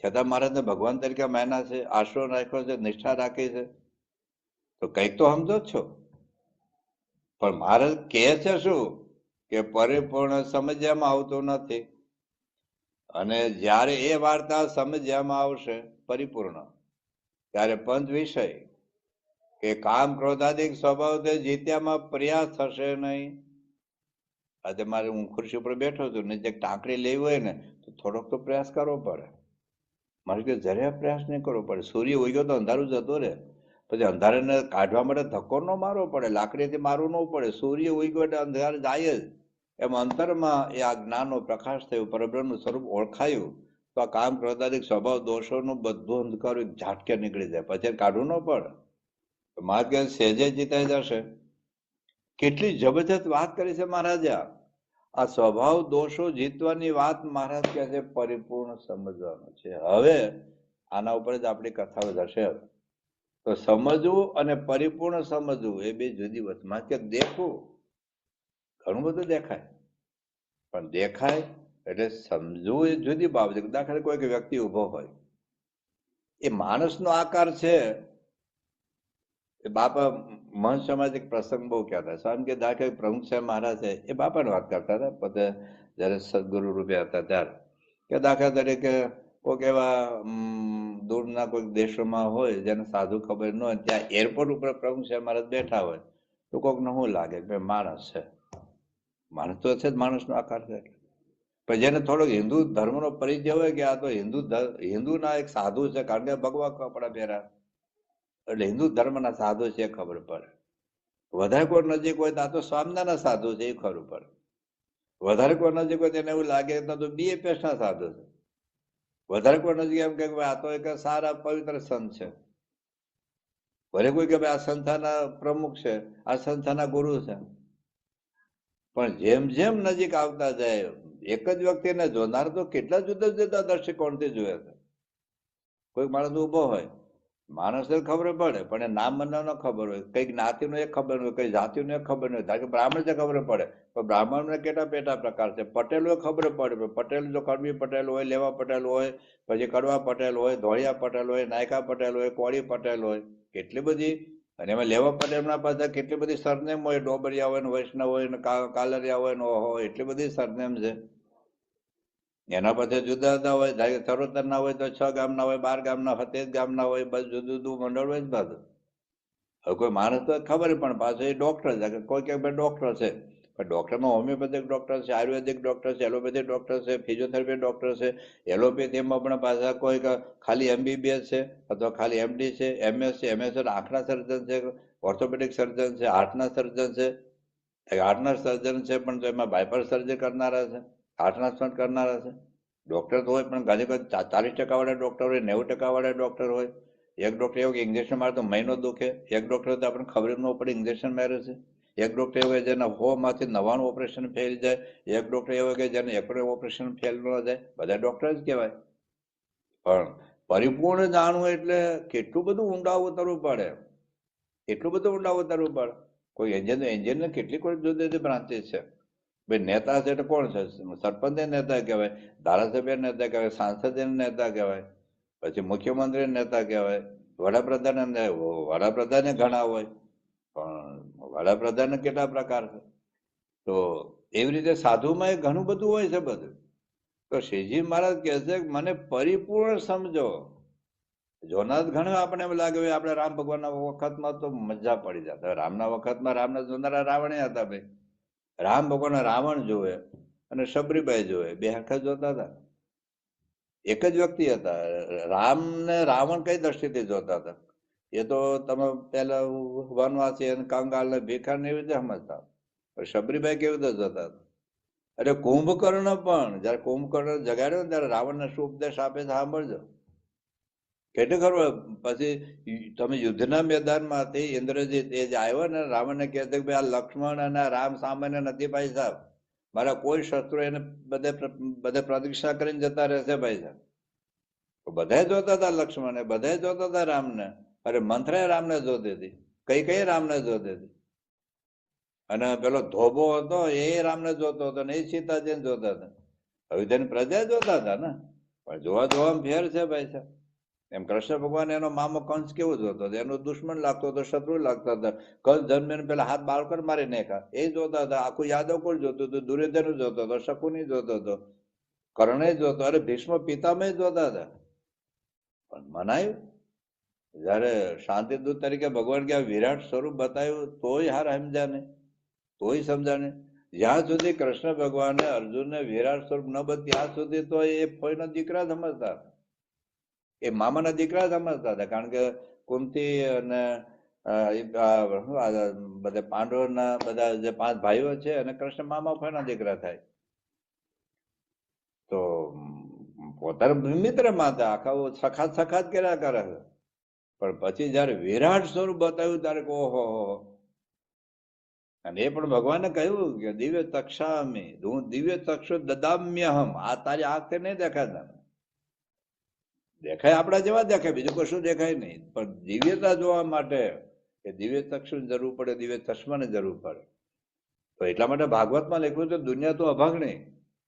છતાં મહારાજને ભગવાન તરીકે માન્યા છે, આશરો રાખ્યો છે, નિષ્ઠા રાખી છે. તો કંઈક તો સમજો જ છો. પણ મહારાજ કહે છે શું? કે પરિપૂર્ણ સમજવામાં આવતું નથી. અને જ્યારે એ વાર્તા સમજવામાં આવશે પરિપૂર્ણ, ત્યારે પંચ વિષય કે કામ ક્રોધાદિક સ્વભાવ જીત્યામાં પ્રયાસ થશે નહીં. આજે મારે હું ખુરશી ઉપર બેઠો છું ને જે ટાંકડી લેવી હોય ને તો થોડોક તો પ્રયાસ કરવો પડે. મારે કે જરા પ્રયાસ નહીં કરવો પડે. સૂર્ય ઉગ્યો તો અંધારું જતો રહે, પછી અંધારાને કાઢવા માટે ધક્કો ન મારવો પડે, લાકડીથી મારવું ન પડે. સૂર્ય ઉગ્યો એટલે અંધાર જાય જ. એમ અંતરમાં એ આ જ્ઞાનનો પ્રકાશ થયો, પરબ્રહ્મનું સ્વરૂપ ઓળખાયું, તો આ કામ ક્રોધાદિક સ્વભાવ દોષોનું બધું અંધકાર ઝાટકે નીકળી જાય, પછી કાઢવું ન પડે. માર્ગ સહેજે જીતાઈ જશે. કેટલી જબરજસ્ત વાત કરી છે મહારાજા. આ સ્વભાવ દોષો જીતવાની વાત મહારાજ કહે છે પરિપૂર્ણ સમજવાનું છે. હવે આના ઉપર જ આપણી કથાઓ જશે. તો સમજવું અને પરિપૂર્ણ સમજવું એ બે જુદી વસ્તુમાં કે દેખવું ઘણું બધું દેખાય, પણ દેખાય એટલે સમજવું એ જુદી બાબત. દાખલા કોઈ વ્યક્તિ ઉભો હોય, એ માણસનો આકાર છે. બાપા મહંત સમાજ એક પ્રસંગ બહુ કહેતા. સ્વામી કે દાખલા પ્રમુખ સાહેબ મહારાજ છે, એ બાપાની વાત કરતા હતા પોતે જયારે સદગુરુ રૂપે હતા ત્યારે. કે દાખલા તરીકે કોઈક એવા દૂરના કોઈક દેશોમાં હોય જેને સાધુ ખબર ન હોય, ત્યાં એરપોર્ટ ઉપર પ્રમુખ સાહેબ મહારાજ બેઠા હોય, તો કોઈકને શું લાગે કે માણસ છે. માણસ તો છે જ, માણસનો આકાર છે. પણ જેને થોડોક હિન્દુ ધર્મનો પરિચય હોય કે આ તો હિન્દુના એક સાધુ છે, કારણ કે ભગવા કપડા પહેરા એટલે હિન્દુ ધર્મના સાધુ છે એ ખબર પડે. વધારે કોઈ નજીક હોય તો આ તો સ્વામિનારાયણ સાધુ છે એ ખબર પડે. વધારે કોઈ નજીક હોય તેને એવું લાગે તો BFS ના સાધુ છે. વધારે કોઈ નજીક એમ કે આ તો એક સારા પવિત્ર સંત છે. ભલે કોઈ કે ભાઈ આ સંસ્થાના પ્રમુખ છે, આ સંસ્થાના ગુરુ છે. પણ જેમ જેમ નજીક આવતા જાય, એક જ વ્યક્તિને જોનાર તો કેટલા જુદા જુદા દ્રષ્ટિકોણથી જોયા છે. કોઈ માણસ ઉભો હોય, માણસને ખબર પડે, પણ એ નામ મને ન ખબર હોય, કઈ જ્ઞાતિનો એક ખબર હોય, કઈ જાતિનો એક ખબર હોય. ધારો કે બ્રાહ્મણ છે ખબર પડે, પણ બ્રાહ્મણને કેટલા પેટા પ્રકાર છે. પટેલો ખબર પડે, પટેલ જો કડવી પટેલ હોય, લેવા પટેલ હોય, પછી કડવા પટેલ હોય, ધોળિયા પટેલ હોય, નાયકા પટેલ હોય, કોળી પટેલ હોય, કેટલી બધી. અને એમાં લેવા પટેલના પાસે કેટલી બધી સરનેમ હોય, ડોબરિયા હોય, વૈષ્ણવ હોય, કાલરિયા હોય, ઓહો એટલી બધી સરનેમ છે. એના પછી જુદા જુદા હોય, ચરોતર ના હોય તો 6 ગામના હોય, 12 ગામના, 27 ગામના હોય, બસ જુદું જુદું મંડળ હોય જ બધું. હવે કોઈ માણસ તો ખબર, પણ પાછો એ ડોક્ટર છે. કોઈ કે ભાઈ ડોક્ટર છે, પણ ડોક્ટરમાં હોમિયોપેથિક ડોક્ટર છે, આયુર્વેદિક ડોક્ટર છે, એલોપેથિક ડોક્ટર છે, ફિઝિયોથેરાપી ડોક્ટર છે. એલોપેથીમાં પણ પાછા કોઈ ખાલી MBBS છે, અથવા ખાલી MD છે, MS છે. MS આંખના સર્જન છે, ઓર્થોપેડિક સર્જન છે, હાર્ટના સર્જન છે. હાર્ટના સર્જન છે, પણ એમાં બાયપાસ સર્જરી કરનારા છે, હાર્ટ ટ્રાન્સપ્લાન્ટ કરનારા છે. ડોક્ટર તો હોય, પણ ઘણી વખત 40% વાળા ડોક્ટર હોય, 90% વાળા ડોક્ટર હોય. એક ડોક્ટર એવું કે ઇન્જેક્શન મારે તો મહિનો દુખે, એક ડોક્ટર તો આપણને ખબર ન પડે ઇન્જેક્શન મારે છે. એક ડોક્ટર એવું જેને 100માંથી 99 ઓપરેશન ફેલ જાય, એક ડોક્ટર એવું કે જેને 1 ઓપરેશન ફેલ ન જાય. બધા ડોક્ટર જ કહેવાય. પણ પરિપૂર્ણ જાણવું એટલે કેટલું બધું ઊંડા ઉતરવું પડે, એટલું બધું ઊંડા ઉતરવું પડે. કોઈ એન્જિનને કેટલી કોઈ જુદી જુદી બ્રાન્ચીસ છે. ભાઈ નેતા છે એટલે કોણ છે? સરપંચ નેતા કહેવાય, ધારાસભ્ય નેતા કહેવાય, સાંસદ નેતા કહેવાય, પછી મુખ્યમંત્રી નેતા કહેવાય, વડાપ્રધાને ઘણા હોય, પણ વડાપ્રધાન કેટલા પ્રકાર છે. તો એવી રીતે સાધુમાં ઘણું બધું હોય છે બધું. તો શ્રીજી મહારાજ કહે છે કે મને પરિપૂર્ણ સમજો. જોનાર ઘણું આપણે એમ લાગે આપણે રામ ભગવાનના વખતમાં તો મજા પડી જતા. રામના વખતમાં રામના જોનારા રાવણ હતા. ભાઈ રામ ભગવાન રાવણ જોવે અને સબરીબાઈ જોવે, બે હરખા જોતા હતા. એક જ વ્યક્તિ હતા. રામ ને રાવણ કઈ દ્રષ્ટિથી જોતા હતા એ તો તમે પેલા વનવાસી અને કંગાલ ને ભીખાર ને એવી રીતે સમજતા. સબરીબાઈ કેવી રીતે જોતા હતા. એટલે કુંભકર્ણ પણ જયારે કુંભકર્ણ જગાડ્યો ને ત્યારે રાવણને શું ઉપદેશ આપે છે સાંભળજો. કેટલું ખરું. પછી તમે યુદ્ધના મેદાનમાંથી ઇન્દ્રજીત એ જે આવ્યો ને રાવણને કહે છે કે ભાઈ આ લક્ષ્મણ અને રામ સામાન્ય નથી ભાઈ સાહેબ, મારા કોઈ શત્રુ એને બધે પ્રતીક્ષા કરીને જતા રહેશે ભાઈ સાહેબ. બધા જોતા હતા લક્ષ્મણને, બધા જોતા હતા રામને. અરે મંથરાય રામને જોતી હતી, કઈ રામને જોતી હતી. અને પેલો ધોબો હતો એ રામને જોતો હતો ને એ સીતાજીને જોતા હતા. હવે તેની પ્રજા જોતા હતા ને, પણ જોવા જોવામાં ફેર છે ભાઈ સાહેબ. એમ કૃષ્ણ ભગવાન એનો મામો કંસ કેવો જોતો હતો, એનો દુશ્મન લાગતો હતો, શત્રુ લાગતા હતા. કંસ જન્મે પેલા હાથ બાળકર મારી નાખ્યા એ જોતા હતા. આખું યાદવ કોણ જોતું હતું? દુર્યોધન જોતો હતો, શકુની જોતો હતો. કર્ણે જોતો, અરે ભીષ્મ પિતામહ જોતા હતા, પણ મનાયું. જયારે શાંતિ દૂત તરીકે ભગવાન કે વિરાટ સ્વરૂપ બતાવ્યું તોય હાર સમજ્યા નહીં, તોય સમજ્યા નહીં. જ્યાં સુધી કૃષ્ણ ભગવાને અર્જુનને વિરાટ સ્વરૂપ ન બધ ત્યાં સુધી તો એ ફોઈના દીકરા સમજતા, એ મામાના દીકરા સમજતા હતા. કારણ કે કુંતી અને બધા પાંડવોના બધા જે 5 ભાઈઓ છે અને કૃષ્ણ મામા ફોઈના દીકરા થાય, તો પોતાના મિત્ર માતા આખા સખાત સખાત કર્યા કરે છે. પણ પછી જયારે વિરાટ સ્વરૂપ બતાવ્યું ત્યારે ઓહો, અને એ પણ ભગવાને કહ્યું કે દિવ્ય તક્ષામી, હું દિવ્ય તક્ષુ દદામ્યહમ. આ તારી આંખથી નહીં દેખાય, દેખાય આપણા જેવા દેખાય, બીજું કશું દેખાય નહીં. પણ દિવ્યતા જોવા માટે એ દિવ્ય ચક્ષુની જરૂર પડે, દિવ્ય ચશ્માની જરૂર પડે. તો એટલા માટે ભાગવતમાં લખ્યું છે દુનિયા તો અભાગણી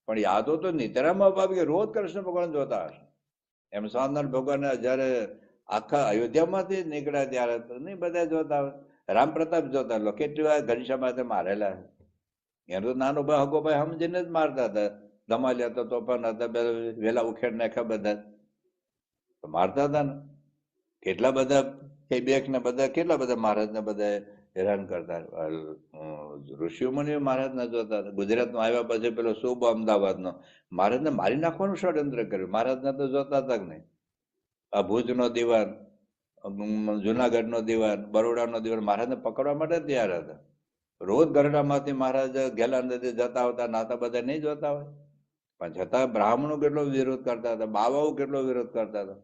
પણ યાદો તો નિતરામાં અભાવી. રોજ કૃષ્ણ ભગવાન જોતા હશે. એમ સ્વામિનારાયણ ભગવાન જયારે આખા અયોધ્યામાંથી નીકળ્યા ત્યારે નહીં બધા જોતા હોય. રામ પ્રતાપ જોતા, લો કેટલી વાર ઘનશ્યામ મારેલા. એનો તો નાનો ભાઈ હગો ભાઈ સમજીને જ મારતા હતા. ધમાલ્યા તો તોફાન હતા, વેલા ઉખેડ નાખ્યા બધા મારતા હતા ને. કેટલા બધા બેક ને બધા કેટલા બધા મહારાજ ને બધા હેરાન કરતા. ઋષિઓ મુનિઓ મહારાજ ને જોતા હતા. ગુજરાતમાં આવ્યા પછી પેલો શુભ અમદાવાદ નો મહારાજ ને મારી નાખવાનું ષડયંત્ર કર્યું. મહારાજ ને તો જોતા હતા કે નહીં. આ ભુજ નો દિવાન, જુનાગઢ નો દિવાન, બરોડા નો દિવાન મહારાજ ને પકડવા માટે તૈયાર હતા. રોજ ગરડામાંથી મહારાજ ગેલા નદી જતા હોતા, નાતા બધા નહીં જોતા હોય. પણ છતાં બ્રાહ્મણો કેટલો વિરોધ કરતા હતા, બાવાઓ કેટલો વિરોધ કરતા હતા.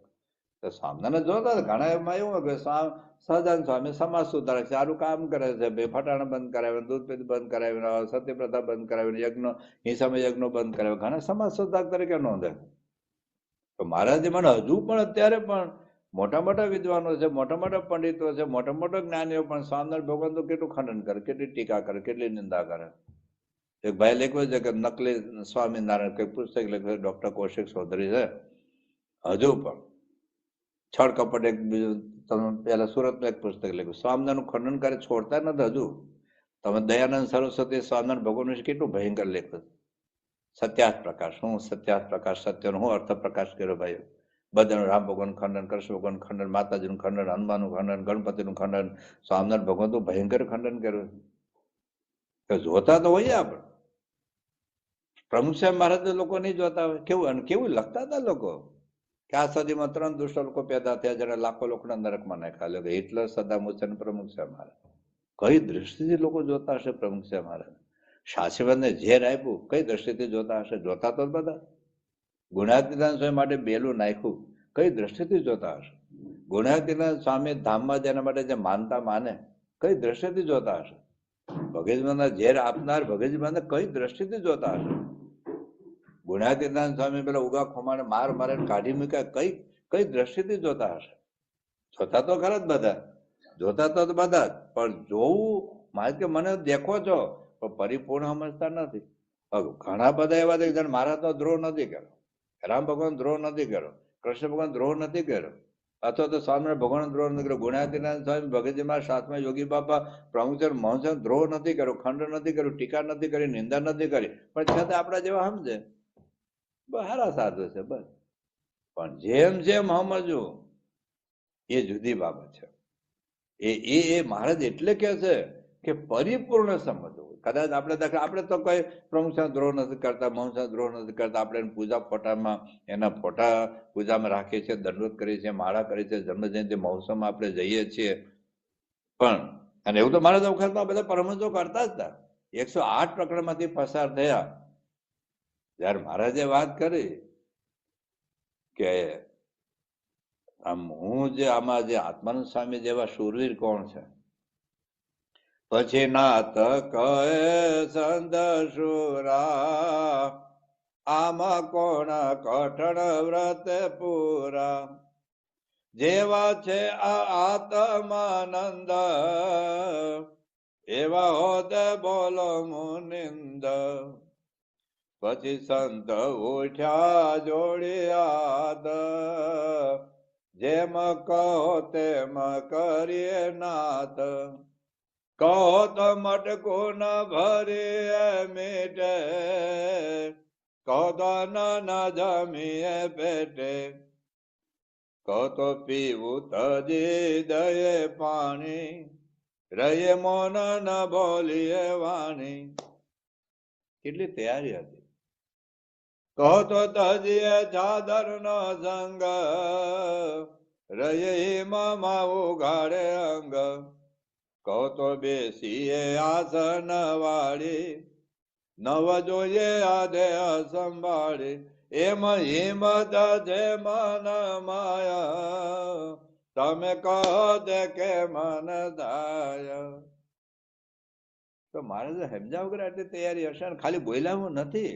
તો સામનાને જોતા હતા. ઘણા એમાં એવું કે સહજાનંદ સ્વામી સમાજ સુધારે, સારું કામ કરે છે, બે ફટાણા બંધ કરાવે, દૂધ પીધ બંધ કરાવીને, સત્ય પ્રથા બંધ કરાવીને, યજ્ઞ હિંસામાં યજ્ઞો બંધ કરાવે, ઘણા સમાજ સુધારક તરીકે નોંધે. તો મહારાજે મને હજુ પણ અત્યારે પણ મોટા મોટા વિદ્વાનો છે, મોટા મોટા પંડિતો છે, મોટા મોટા જ્ઞાનીઓ પણ સ્વામિનારાયણ ભગવાન તો કેટલું ખંડન કરે, કેટલી ટીકા કરે, કેટલી નિંદા કરે. એક ભાઈ લખ્યું છે કે નકલી સ્વામિનારાયણ કઈ પુસ્તક લખ્યું, ડોક્ટર કૌશિક ચૌધરી છે. હજુ પણ છળ કપટ એક બીજું તમે પેલા સુરતમાં એક પુસ્તક લખ્યું, સ્વામિનારાયણ ખંડન કરે, છોડતા નથી હજુ. તમે દયાનંદ સરસ્વતી સ્વામિનારાયણ ભગવાન વિશે કેટલું ભયંકર લખ્યું. સત્યાર્થ પ્રકાશ, હું સત્યાર્થ પ્રકાશ, સત્યનો હું અર્થ પ્રકાશ કર્યો ભાઈ. બધાનું રામ ભગવાન ખંડન, કૃષ્ણ ભગવાન ખંડન, માતાજીનું ખંડન, હનુમાનનું ખંડન, ગણપતિનું ખંડન, સ્વામિનારાયણ ભગવાન તો ભયંકર ખંડન કર્યું. જોતા તો હોઈએ આપણે. પ્રમુખ સાહેબ મહારાજ લોકો નહીં જોતા હોય. કેવું અને કેવું લખતા હતા લોકો કે આ સદીમાં 3 દુષ્ટ લોકો પેદા થયા, જેને લાખો લોકોના નરકમાં નાખ્યા. કે હિટલર, સદ્દામ હુસેન, પ્રમુખ સાહેબ મહારાજ. કઈ દ્રષ્ટિથી લોકો જોતા હશે પ્રમુખ સાહેબ મહારાજ? શાસ્ત્રીવાદને ઝેર આપ્યું, કઈ દ્રષ્ટિથી જોતા હશે? જોતા તો બધા. ગુણાતીતાન સ્વામી માટે બેલું નાખ્યું, કઈ દ્રષ્ટિથી જોતા હશે? ગુણાતીતાન સ્વામી ધામમાં જેના માટે જે માનતા માને, કઈ દ્રષ્ટિથી જોતા હશે? ભગતજીના ઝેર આપનાર ભગતજીને કઈ દ્રષ્ટિથી જોતા હશે? ગુણાતીતાન સ્વામી પેલા ઉગા ખોમાને માર મારે કાઢી મૂક્યા, કઈ દ્રષ્ટિથી જોતા હશે? જોતા તો ખરા જ બધા, જોતા તો બધા જ. પણ જોવું મારે કે મને દેખો છો પણ પરિપૂર્ણ સમજતા નથી. ઘણા બધા એવા છે કે મહારાજનો દ્રોહ નથી કર્યો, રામ ભગવાન દ્રોહ નથી કર્યો, કૃષ્ણ ભગવાન દ્રોહ નથી કર્યો, અથવા તો સ્વામિનારાયણ ભગવાન દ્રોહ નથી કર્યો, ગુણાતીતાન સ્વામી, ભગતજી મહારાજ, સાતમા યોગી બાપા, પ્રમુખ મહોત્સવ દ્રોહ નથી કર્યો, ખંડન નથી કર્યું, ટીકા નથી કરી, નિંદા નથી કરી. પણ છતાં આપણા જેવા સમજે હારા સાધુ છે બસ. પણ જેમ જેમ સમજવું એ જુદી બાબત છે. એ મહારાજ એટલે કે છે કે પરિપૂર્ણ સમજવું. કદાચ આપણે તો કઈ પ્રમુખ દ્રોહ નથી કરતા, મહંસ દ્રોહ નથી કરતા. આપણે પૂજા ફોટામાં એના ફોટા પૂજામાં રાખીએ છીએ, દંડવત કરીએ છીએ, માળા કરીએ છીએ, જન્મ જયંતિ મહોત્સવમાં આપણે જઈએ છીએ. પણ અને એવું તો મારા વખતમાં બધા પરમહંસો કરતા જ હતા. 108 પ્રકરણમાંથી પસાર થયા. જયારે મહારાજે વાત કરી કે હું જે આમાં જે આત્માનંદ સ્વામી જેવા શૂરવીર કોણ છે, પછી નાથ કહે સંત શુરા, આમાં કોણ કઠણ વ્રત પૂરા, જેવા છે આ આત્માનંદ, એવા હોત બોલો મુનિંદ. પછી સંત ઉઠ્યા જોડી હાથ, જેમ કહો તેમ કરીએ નાથ. કહો તો મટકું ન ભરીએ મીટે, કહો તો ન જમીએ પેટે, કહો તો પીવું તજી દયે પાણી, રહીએ મોન ન બોલીએ વાણી. કેટલી તૈયારી હતી. કહો તો તજીએ ચાદર નો સંગ, રહીએ હિમમાં ઉઘાડે અંગ, કહો તો બેસીએ આસન વાળી, નવ જોઈએ આધે સંભાળી. એમ હિંમત છે મન માયા, તમે કહો તે કે મન દાય. તો મારે તો સમજાવ વગર આટલી તૈયારી હશે ને ખાલી બોલ્યા હું નથી.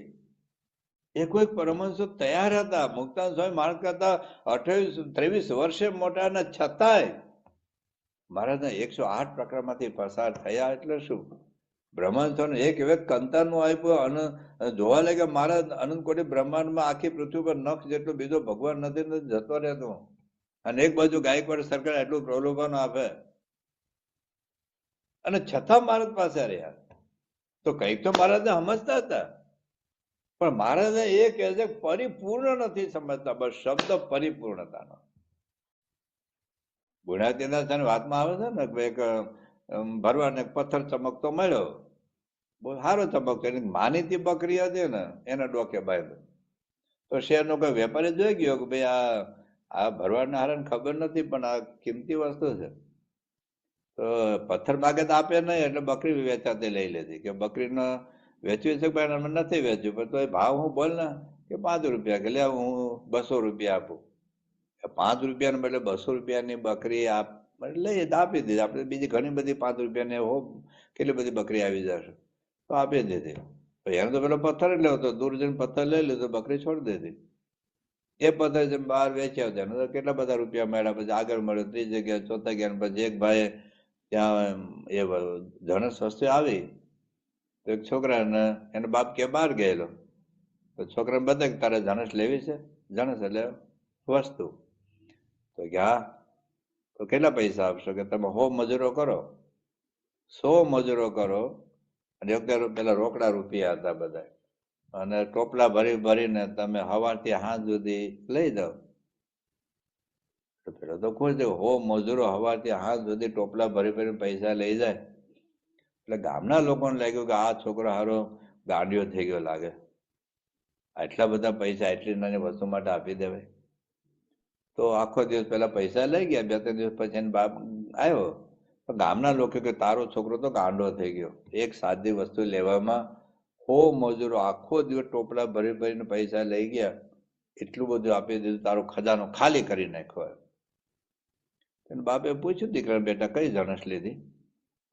એ કોઈ પરમહંસો તૈયાર હતા. મુક્તાનંદ સ્વામી મારા કરતા 28-23 વર્ષે મોટા ને છતાંય મહારાજના 108 પ્રકરણમાંથી પસાર થયા. એટલે શું બ્રહ્માંડ એક એક કંતાનું આપ્યું અને જોવા લાગે મારા અનંત કોટી બ્રહ્માંડમાં આખી પૃથ્વી પર નખ જેટલો બીજો ભગવાન નથી જતો રહેતો. અને એક બાજુ ગાયકવાડ સરકાર એટલું પ્રલોભન આપે અને છતાં મહારાજ પાસે રહ્યા. તો કઈક તો મહારાજને સમજતા હતા, પણ મહારાજને એ કહે છે પરિપૂર્ણ નથી સમજતા. બસ શબ્દ પરિપૂર્ણતાનો. ગુણાતીના વાતમાં આવે છે ને કે એક ભરવાને પથ્થર ચમકતો મળ્યો, બહુ સારો ચમકતો. એની માનીતી બકરી હતી ને એને ડોકે બાંધ્યો. તો શહેરનો કોઈ વેપારી જોઈ ગયો કે ભાઈ આ ભરવાડના હારાને ખબર નથી, પણ આ કિંમતી વસ્તુ છે. તો પથ્થર માગે તો આપે નહીં, એટલે બકરી વેચાતી લઈ લીધી. કે બકરીને વેચવી છે પણ અમે નથી વેચ્યું, પણ તો એ ભાવ હું બોલ ને કે 5 રૂપિયા. કે લે હું 200 રૂપિયા આપું. 5 રૂપિયાને બદલે 200 રૂપિયાની બકરી લઈ આપી દીધી. આપણે બીજી ઘણી બધી 5 રૂપિયાની કેટલી બધી બકરી આવી જશે, તો આપી દીધી. એને તો પેલો પથ્થર જ લેવો હતો, દૂર જઈને પથ્થર લઈ લીધો, બકરી છોડી દીધી. એ પથ્થર જેમ બહાર વેચ્યા હતા તો કેટલા બધા રૂપિયા મળ્યા. પછી આગળ મળ્યો, ત્રીજી જગ્યાએ, ચોથા ગયા. પછી એક ભાઈ ત્યાં એ ધણસ વસ્તુ આવી તો એક છોકરાને એનો બાપ કે બહાર ગયેલો, તો છોકરાને બતાવે તારે ધણસ લેવી છે. ધણસ એટલે વસ્તુ. તો કે હા. તો કેટલા પૈસા આપશો? કે તમે 100 મજૂરો કરો, 100 મજૂરો કરો. અને પેલા રોકડા રૂપિયા હતા બધા, અને ટોપલા ભરી ભરીને તમે સવારથી સાંજ સુધી લઈ જાઓ. તો પેલો તો ખુશ થયો. 100 મજૂરો સવારથી સાંજ સુધી ટોપલા ભરી ભરીને પૈસા લઈ જાય. એટલે ગામના લોકોને લાગ્યું કે આ છોકરો હારો ગાંડિયો થઈ ગયો લાગે, આટલા બધા પૈસા એટલી નાની વસ્તુ માટે આપી દેવાય. તો આખો દિવસ પેલા પૈસા લઈ ગયા. 2-3 દિવસ પછી એને બાપ આવ્યો. તો ગામના લોકો કે તારો છોકરો તો ગાંડો થઈ ગયો, એક સાદી વસ્તુ લેવામાં 100 મજૂરો આખો દિવસ ટોપલા ભરી ભરીને પૈસા લઈ ગયા, એટલું બધું આપી દીધું, તારો ખજાનો ખાલી કરી નાખ્યો. એને બાપે પૂછ્યું, દીકરા બેટા કઈ ધણસ લીધી?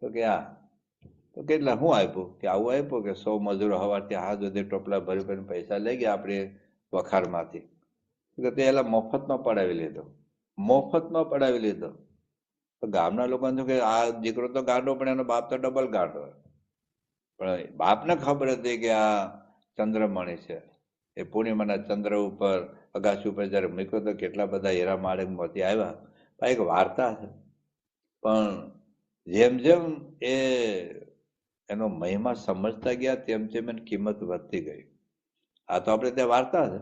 તો કે આ. તો કેટલા શું આપ્યું? કે આવું આપ્યું કે 100 મજૂરો સવારથી હાથ સુધી ટોપલા ભરી ભરીને પૈસા લઈ ગયા આપણી વખારમાંથી. તો તે એલા મફતમાં પડાવી લીધો, મફતમાં પડાવી લીધો. તો ગામના લોકોને કે આ દીકરો તો ગાંડો, પણ એનો બાપ તો ડબલ ગાંડો. પણ બાપને ખબર હતી કે આ ચંદ્રમણી છે. એ પૂર્ણિમાના ચંદ્ર ઉપર અગાસી ઉપર જયારે મૂક્યો તો કેટલા બધા હીરા માણેક મોતી આવ્યા. એક વાર્તા છે, પણ જેમ જેમ એ એનો મહિમા સમજતા ગયા તેમ તેમ એની કિંમત વધતી ગઈ. આ તો આપણે ત્યાં વાર્તા છે,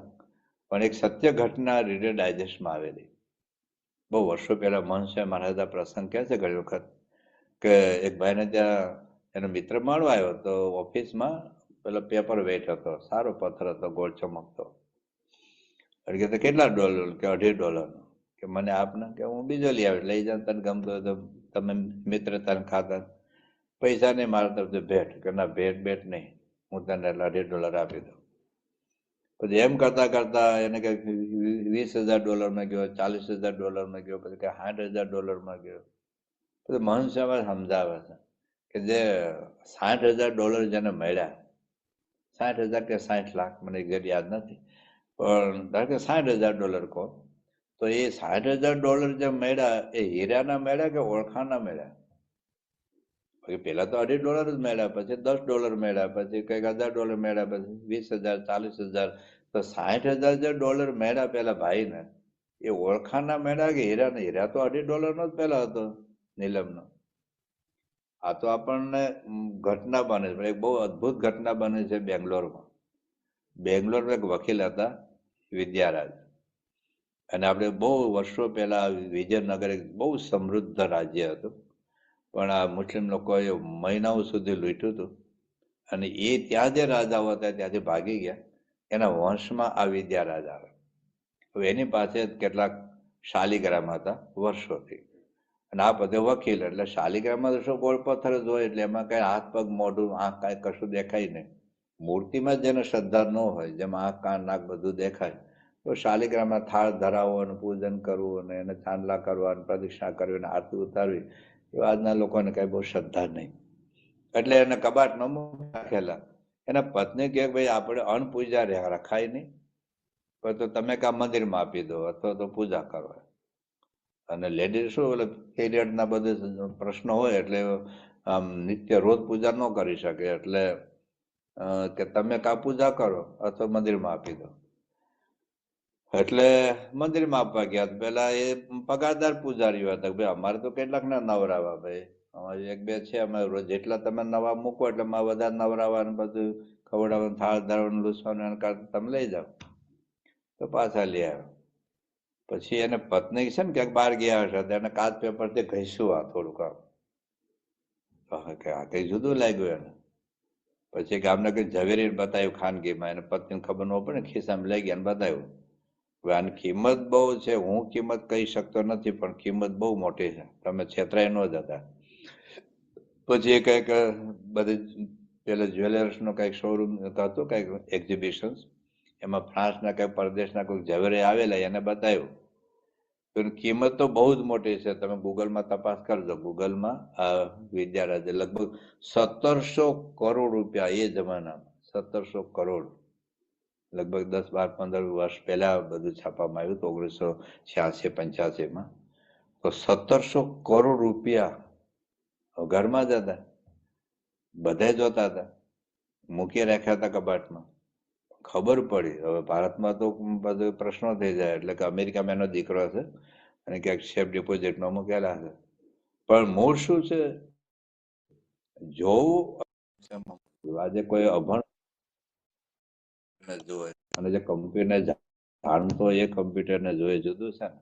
પણ એક સત્ય ઘટના રીડર ડાયજેસ્ટમાં આવેલી. બહુ વર્ષો પહેલા મહંસે મહારાજા પ્રસંગ કહે છે ઘણી વખત કે એક ભાઈને ત્યાં એનો મિત્ર મળવા આવ્યો. તો ઓફિસમાં પેલો પેપર વેટ હતો, સારો પથ્થર હતો, ગોળ ચમકતો. કે કેટલા ડોલર? કે $2.5. કે મને આપને. કે હું બીજો લઈ આવ્યો, લઈ જાવ, તને ગમતો તો તમે મિત્રતાને ખાતા. પૈસા નહીં મારા તરફથી ભેટ. કે ના, ભેટ નહીં, હું તને $2.5 આપી દઉં. પછી એમ કરતા કરતા એને કઈક $20,000 ગયો, $40,000 ગયો, પછી કઈ $60,000 ગયો. પછી મહંસ સમજાવે છે કે જે $60,000 જેને મળ્યા, 60,000 કે 60 લાખ, મને એક્ઝેક્ટ યાદ નથી, પણ ધારો કે $60,000 કહો, તો એ $60,000 જે મળ્યા એ હીરાના મળ્યા કે ઓળખાણના મળ્યા? પેલા તો $2.5 જ મળ્યા, પછી $10 મળ્યા, પછી કઈક $1,000 મળ્યા, પછી 20,000, 40,000. તો $60,000 મળ્યા પેલા ભાઈને, એ ઓળખાણના મળ્યા કે હીરાના? હીરા તો $2.5 નો જ પેલા હતો નીલમનો. આ તો આપણને ઘટના બને છે, એક બહુ અદભુત ઘટના બને છે બેંગ્લોરમાં. બેંગ્લોરમાં એક વકીલ હતા વિદ્યારાજ, અને આપણે બહુ વર્ષો પહેલા વિજયનગર એક બહુ સમૃદ્ધ રાજ્ય હતું, પણ આ મુસ્લિમ લોકોએ મહિનાઓ સુધી લૂંટ્યું હતું, અને એ ત્યાં જે રાજાઓ હતા ત્યાંથી ભાગી ગયા. એના વંશમાં આ વિદ્યારાજ આવે. હવે એની પાસે કેટલાક શાલિગ્રામ હતા વર્ષોથી, અને આ બધો વકીલ એટલે શાલિગ્રામમાં તો શું ગોળ પથ્થર જ હોય, એટલે એમાં કઈ હાથ પગ મોઢું આંખ કાંઈ કશું દેખાય નહીં. મૂર્તિમાં જેને શ્રદ્ધા ન હોય, જેમાં આંખ કાન નાક બધું દેખાય, તો શાલિગ્રામમાં થાળ ધરાવો અને પૂજન કરવું અને એને ચાંદલા કરવા અને પ્રદક્ષિણા કરવી અને આરતી ઉતારવી, એવા આજના લોકોને કઈ બહુ શ્રદ્ધા નહીં. એટલે એને કબાટ ન રાખેલા. એના પત્ની કહે ભાઈ આપણે અન્નપૂજા રખાય નહીં, તો તમે કા મંદિરમાં આપી દો અથવા તો પૂજા કરો. અને લેડીઝ શું એટલે પીરિયડના બધે પ્રશ્નો હોય એટલે આમ નિત્ય રોજ પૂજા ન કરી શકે, એટલે કે તમે કા પૂજા કરો અથવા મંદિરમાં આપી દો. એટલે મંદિરમાં આપવા ગયા. પેલા એ પગારદાર પૂજારીઓ હતા, ભાઈ અમારે તો કેટલાક ના નવરાવા, ભાઈ અમારે એક બે છે, અમારે રોજ જેટલા તમે નવા મૂકો એટલે અમારે વધારે નવરાવાનું, બધું ખવડાવવાનું, થાળ ધરવાનું, લૂસવાનું, તમે લઈ જાઓ. તો પાછા લઈ આવ્યા. પછી એને પત્ની છે ને ક્યાંક બહાર ગયા હશે, એને કાચ પેપરથી ઘસ્યું આ થોડુંક આમ, કે આ કઈ જુદું લાગ્યું એને. પછી ગામને કઈ ઝવેરી બતાવ્યું ખાનગીમાં, એને પત્નીને ખબર ન પડે, ખિસ્સામાં લઈ ગયા બતાવ્યું. હવે આની કિંમત બહુ છે, હું કિંમત કહી શકતો નથી, પણ કિંમત બહુ મોટી છે, તમે છેતરાય ન જતા. પછી કઈક બધી પેલા જ્વેલર્સનો કઈક શોરૂમ હતું, કઈક એક્ઝિબિશન, એમાં ફ્રાન્સના કઈ પરદેશના કોઈ ઝવેરી આવેલા, એને બતાવ્યું. તો કિંમત તો બહુ જ મોટી છે, તમે ગૂગલમાં તપાસ કરજો. ગૂગલમાં આ વિદ્યારાજે લગભગ 1700 કરોડ રૂપિયા, એ જમાનામાં 1700 કરોડ, લગભગ 10, 12, 15 વર્ષ પહેલા બધું છાપવામાં આવ્યું હતું, 1986-85માં. તો 1700 કરોડ રૂપિયા ઘરમાં જ હતા, બધા જોતા હતા, મૂકી રાખ્યા હતા કબાટમાં. ખબર પડી, હવે ભારતમાં તો બધું પ્રશ્નો થઈ જાય, એટલે કે અમેરિકામાં એનો દીકરો છે અને ક્યાંક સેફ ડિપોઝિટમાં મૂકેલા છે. પણ મૂળ શું છે, જોવું આજે કોઈ અભણ જોવે, અને જે કમ્પ્યુટરને જાણતો એ કમ્પ્યુટરને જોવે, જુદું છે ને.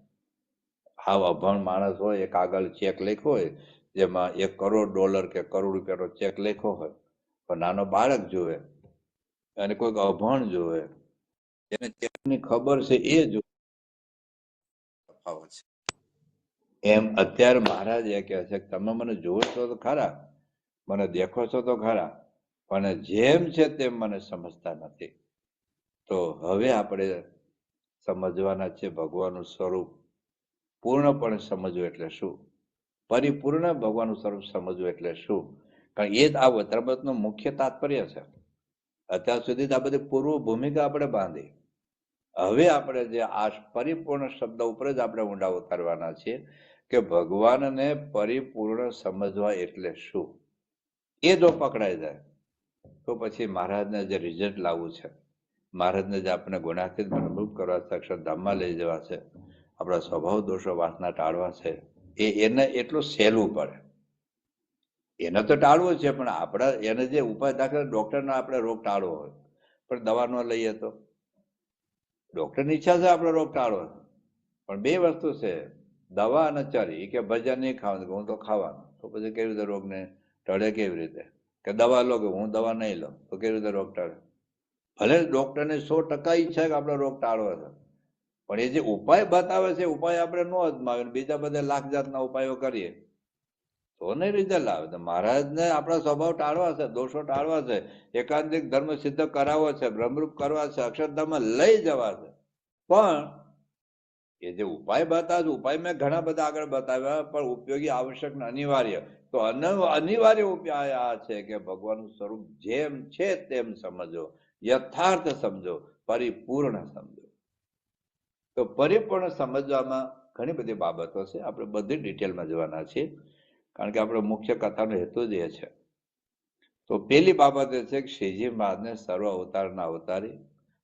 હાવ અભણ માણસ હોય, એક આગળ ચેક લખ્યો હોય જેમાં $1 કરોડ કે કરોડ રૂપિયાનો ચેક લખ્યો હોય, પણ નાનો બાળક જોવે અને કોઈક અભણ જોવે, એને ચેકની ખબર છે એ જોવે. એમ અત્યારે મહારાજ એ કહે છે કે તમે મને જુઓ છો તો ખરા, મને દેખો છો તો ખરા, પણ જેમ છે તેમ મને સમજતા નથી. તો હવે આપણે સમજવાના છે ભગવાનનું સ્વરૂપ પૂર્ણપણે સમજવું એટલે શું, પરિપૂર્ણ ભગવાનનું સ્વરૂપ સમજવું એટલે શું. કારણ એ જ આ વચરામૃતનું મુખ્ય તાત્પર્ય છે. અત્યાર સુધી આ બધી પૂર્વ ભૂમિકા આપણે બાંધી. હવે આપણે જે આ પરિપૂર્ણ શબ્દ ઉપર જ આપણે ઊંડા ઉતારવાના છીએ કે ભગવાનને પરિપૂર્ણ સમજવા એટલે શું. એ જો પકડાઈ જાય તો પછી મહારાજને જે રિઝલ્ટ લાવવું છે, મહારાજને જે આપણે ગુનાથી મનમુક્ત કરવા છે, અક્ષરધામમાં લઈ જવા છે, આપણા સ્વભાવ દોષો વાસના ટાળવા છે, એને એટલું સહેલું પડે. એને તો ટાળવું છે, પણ આપણા એને જે ઉપાય, દાખલા ડોક્ટરનો આપણે રોગ ટાળવો હોય, પણ દવા ન લઈએ તો. ડોક્ટરની ઈચ્છા છે આપણે રોગ ટાળવો, પણ બે વસ્તુ છે, દવા અને ચરી. કે ભજન નહીં ખાવાનું, હું તો ખાવાનું, તો પછી કેવી રીતે રોગને ટળે? કેવી રીતે? કે દવા લો, કે હું દવા નહીં લઉં, તો કેવી રીતે રોગ ટળે? ભલે ડોક્ટરને 100% ઈચ્છા કે આપણે રોગ ટાળવો છે, પણ એ જે ઉપાય બતાવે છે, ઉપાય આપણે ન અજમાવે, બીજા બધા લાખ જાતના ઉપાયો કરીએ તો નહીં રિઝલ્ટ આવે. તો મહારાજને આપણા સ્વભાવ ટાળવા છે, દોષો ટાળવા છે, એકાંતિક ધર્મ સિદ્ધ કરાવવો છે, બ્રહ્મરૂપ કરવા છે, અક્ષરધામ લઈ જવા છે. પણ એ જે ઉપાય બતાવે, ઉપાય મેં ઘણા બધા આગળ બતાવ્યા, પણ ઉપયોગી, આવશ્યક ને અનિવાર્ય. તો અનિવાર્ય ઉપાય આ છે કે ભગવાનનું સ્વરૂપ જેમ છે તેમ સમજો, યથાર્થ સમજો, પરિપૂર્ણ સમજો. તો પરિપૂર્ણ સમજવામાં ઘણી બધી બાબતો છે, આપણે બધી ડિટેલમાં જવાના છીએ, કારણ કે આપણો મુખ્ય કથાનો હેતુ જ એ છે. તો પેલી બાબત એ છે કે શ્રીજી મહારાજને સર્વ અવતારના અવતારી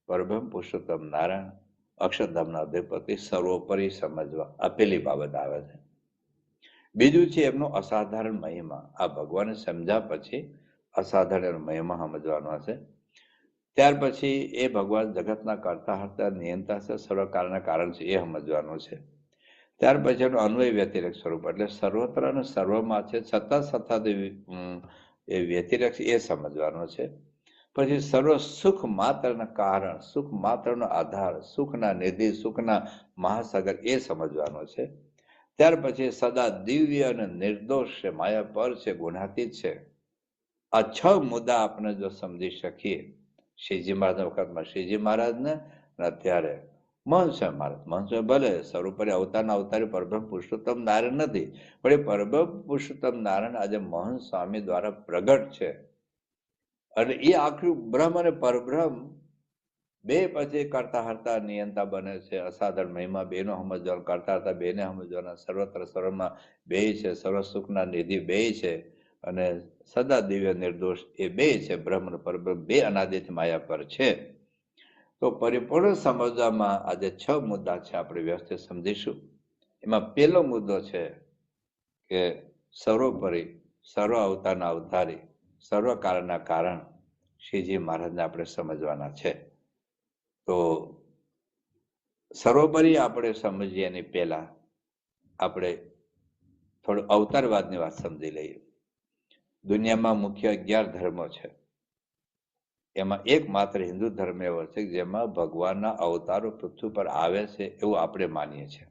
પરબ્રહ્મ પુરુષોત્તમ નારાયણ અક્ષરધામના અધિપતિ સર્વોપરી સમજવા, આ પેલી બાબત આવે છે. બીજું છે એમનો અસાધારણ મહિમા. આ ભગવાનને સમજ્યા પછી અસાધારણ મહિમા સમજવાનો છે. ત્યાર પછી એ ભગવાન જગતના કરતા હર્તા નિયંતા છે, સર્વ કાળના કારણ છે, એ સમજવાનું છે. ત્યાર પછી એનું અન્વય વ્યતિરેક સ્વરૂપ, એટલે સર્વત્ર અને સર્વમાં છે, છતાં સતત એ વ્યતિરેક એ સમજવાનો છે. પછી સર્વ સુખ માત્રના કારણ, સુખ માત્રનો આધાર, સુખના નિધિ, સુખના મહાસાગર, એ સમજવાનો છે. ત્યાર પછી સદા દિવ્ય અને નિર્દોષ છે, માયા પર છે, ગુણાતીત છે. આ 6 મુદ્દા આપણે જો સમજી શકીએ, શ્રીજી મહારાજના વખતમાં શ્રીજી મહારાજને, અત્યારે મહંત સ્વામી મહારાજ, મહંત સ્વામી ભલે સર્વોપરી અવતારના અવતારી પરબ્રહ્મ પુરુષોત્તમ નારાયણ નથી, પણ એ પરબ્રહ્મ પુરુષોત્તમ નારાયણ આજે મહંત સ્વામી દ્વારા પ્રગટ છે. અને એ આખું બ્રહ્મ અને પરબ્રહ્મ બે પછી કરતા હરતા નિયંતા બને છે. અસાધારણ મહિમા બેનો સમજવાનું, કરતા હરતા બેને સમજવાના, સર્વત્ર સર્વમાં બે છે, સર્વ સુખના નિધિ બે છે, અને સદા દિવ્ય નિર્દોષ એ બે છે. બ્રહ્મ અને પરબ્રહ્મ બે અનાદિથી માયા પર છે. તો પરિપૂર્ણ સમજવામાં આજે 6 મુદ્દા છે, આપણે વ્યવસ્થિત સમજીશું. એમાં પહેલો મુદ્દો છે કે સર્વોપરી સર્વ અવતારના અવતારી, સર્વ કાળના કારણ શ્રીજી મહારાજને આપણે સમજવાના છે. તો સર્વોપરી આપણે સમજીએ એની પહેલા આપણે થોડું અવતારવાદની વાત સમજી લઈએ. દુનિયામાં મુખ્ય 11 ધર્મો છે. એમાં એકમાત્ર હિન્દુ ધર્મ એવો છે જેમાં ભગવાનના અવતારો પૃથ્વી પર આવે છે એવું આપણે માનીએ છીએ.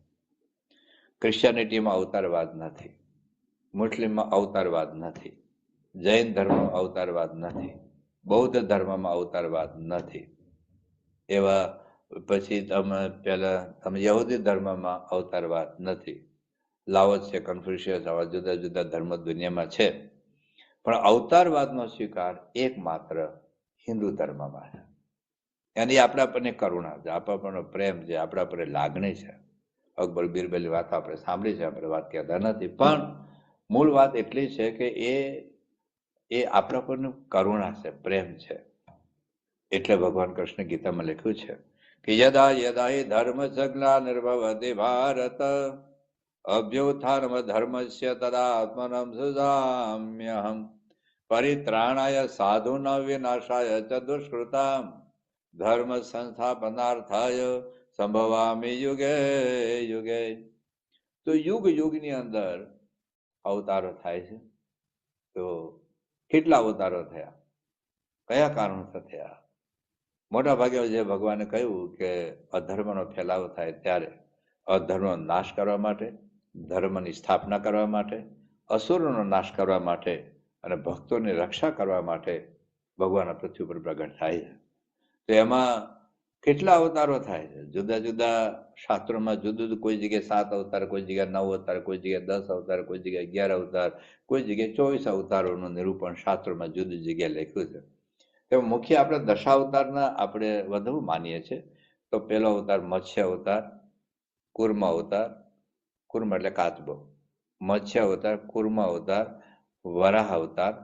ક્રિશ્ચિયાનિટીમાં અવતારવાદ નથી, મુસ્લિમમાં અવતારવાદ નથી, જૈન ધર્મમાં અવતારવાદ નથી, બૌદ્ધ ધર્મમાં અવતારવાદ નથી. એવા પછી તમે યહૂદી ધર્મમાં અવતારવાદ નથી. લાઓસ છે, કન્ફ્યુશિયસ, આવા જુદા જુદા ધર્મ દુનિયામાં છે. પણ અવતારવાદનો સ્વીકાર એકમાત્ર હિન્દુ ધર્મમાં છે. એની આપણા પરની કરુણા છે, આપણા પરનો પ્રેમ છે, આપણા પર લાગણી છે. અકબર બીરબલની વાત આપણે સાંભળી છે, આપણે વાત કહેતા નથી, પણ મૂળ વાત એટલી છે કે એ આપણા પરનું કરુણા છે, પ્રેમ છે. એટલે ભગવાન કૃષ્ણ ગીતામાં લખ્યું છે કે યદા યદા હિ ધર્મસ્ય ગ્લાનિર્ભવતિ ભારત અભ્યુત્થાનમ ધર્મસ્ય તદાત્મનમ સૃજામ્યહમ પરિત્રાણાય સાધુના વિનાશાય ચ દુષ્કૃતામ ધર્મ સંસ્થાપનાર્થાય સંભવામિ યુગે યુગે. તો યુગ યુગની અંદર અવતારો થાય છે. તો કેટલા અવતારો થયા, કયા કારણોસર થયા? મોટા ભાગે જે ભગવાને કહ્યું કે અધર્મનો ફેલાવો થાય ત્યારે અધર્મનો નાશ કરવા માટે, ધર્મની સ્થાપના કરવા માટે, અસુરોનો નાશ કરવા માટે અને ભક્તોની રક્ષા કરવા માટે ભગવાન પૃથ્વી પર પ્રગટ થાય છે. તો એમાં કેટલા અવતારો થાય છે? જુદા જુદા શાસ્ત્રોમાં જુદું જુદું, કોઈ જગ્યાએ 7 અવતાર, કોઈ જગ્યાએ 9 અવતાર, કોઈ જગ્યાએ 10 અવતાર, કોઈ જગ્યાએ 11 અવતાર, કોઈ જગ્યાએ 24 અવતારોનું નિરૂપણ શાસ્ત્રોમાં જુદી જગ્યાએ લખ્યું છે. તેમાં મુખ્ય આપણે દશાવતારના આપણે વધુ માનીએ છીએ. તો પહેલો અવતાર મત્સ્ય અવતાર, કુર્મ અવતાર, કુર્મ એટલે કાચબો, મત્સ્ય અવતાર, કુર્મ અવતાર, વરાહ અવતાર,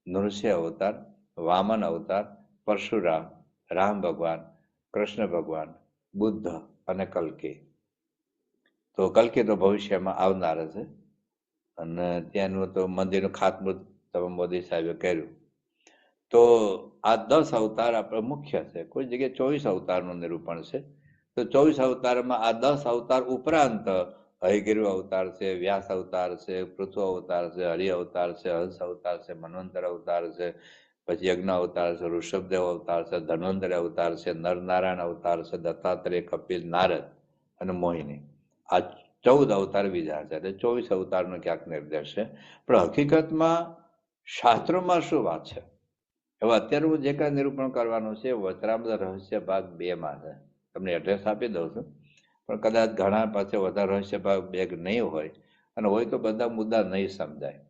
નૃસિંહ અવતાર, વામન અવતાર, પરશુરામ, રામ ભગવાન, કૃષ્ણ ભગવાન, બુદ્ધ અને કલ્કી. તો કલ્કી તો ભવિષ્યમાં આવનાર છે, અને ત્યાંનું તો મંદિરનું ખાતમુહૂર્ત તમે મોદી સાહેબે કર્યું. તો આ 10 અવતાર આપણે મુખ્ય છે. કોઈ જગ્યાએ 24 અવતારનું નિરૂપણ છે. તો 24 અવતારમાં આ 10 અવતાર ઉપરાંત હયગ્રીવ અવતાર છે, વ્યાસ અવતાર છે, પૃથુ અવતાર છે, હરિ અવતાર છે, હંસ અવતાર છે, મન્વંતર અવતાર છે, પછી યજ્ઞ અવતાર છે, ઋષભદેવ અવતાર છે, ધન્વંતરી અવતાર છે, નરનારાયણ અવતાર છે, દત્તાત્રેય, કપિલ, નારદ અને મોહિની. આ 14 અવતાર બીજા છે. એટલે 24 અવતારનો ક્યાંક નિર્દેશ છે. પણ હકીકતમાં શાસ્ત્રોમાં શું વાત છે? હવે અત્યારે હું જે કાંઈ નિરૂપણ કરવાનું છે વચરામૃત રહસ્ય ભાગ 2માં છે. તમને એડ્રેસ આપી દઉં છું, પણ કદાચ ઘણા પાસે વધારે રહસ્ય ભાગ 2 નહીં હોય, અને હોય તો બધા મુદ્દા નહીં સમજાય.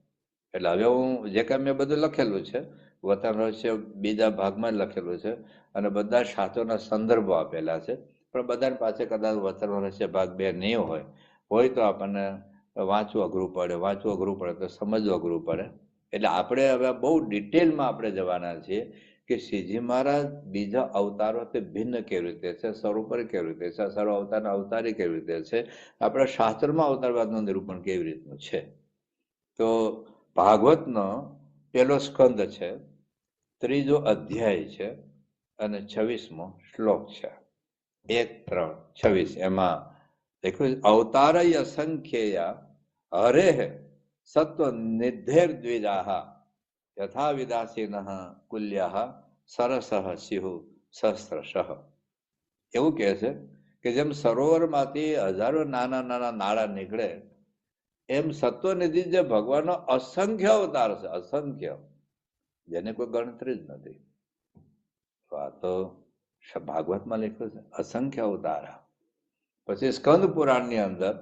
એટલે હવે હું જે કાંઈ મેં બધું લખેલું છે વચન રહસ્ય બીજા ભાગમાં જ લખેલું છે, અને બધા શાસ્ત્રોના સંદર્ભો આપેલા છે. પણ બધાની પાસે કદાચ વચન રહસ્ય ભાગ 2 નહીં હોય તો આપણને વાંચવું અઘરું પડે તો સમજવું અઘરું પડે. એટલે આપણે હવે બહુ ડિટેલમાં આપણે જવાના છીએ કે શ્રીજી મહારાજ બીજા અવતારો તે ભિન્ન કેવી રીતે છે, સર્વોપરી કેવી રીતે છે, સર્વ અવતારના અવતારી કેવી રીતે છે, આપણા શાસ્ત્રમાં અવતારવાદનું નિરૂપણ કેવી રીતનું છે. તો ભાગવતનો પહેલો સ્કંદ છે, 3જો અધ્યાય છે, અને 26મો શ્લોક છે. 1:3:26 એમાં લખ્યું છે, અવતારય અસંખ્યેયા હરેઃ સત્વ નિધેર દ્વિજાઃ યથા વિદાસીનઃ કુલ્યઃ સરસઃ સ્યુઃ સહસ્રશઃ. એવું કહે છે કે જેમ સરોવરમાંથી હજારો નાના નાના નાળા નીકળે એમ સત્વનિધિ જે ભગવાનનો અસંખ્ય અવતાર છે, અસંખ્ય, જેને કોઈ ગણતરી જ નથી. આ તો ભાગવતમાં લખ્યું છે અસંખ્ય અવતાર. પછી સ્કંદ પુરાણની અંદર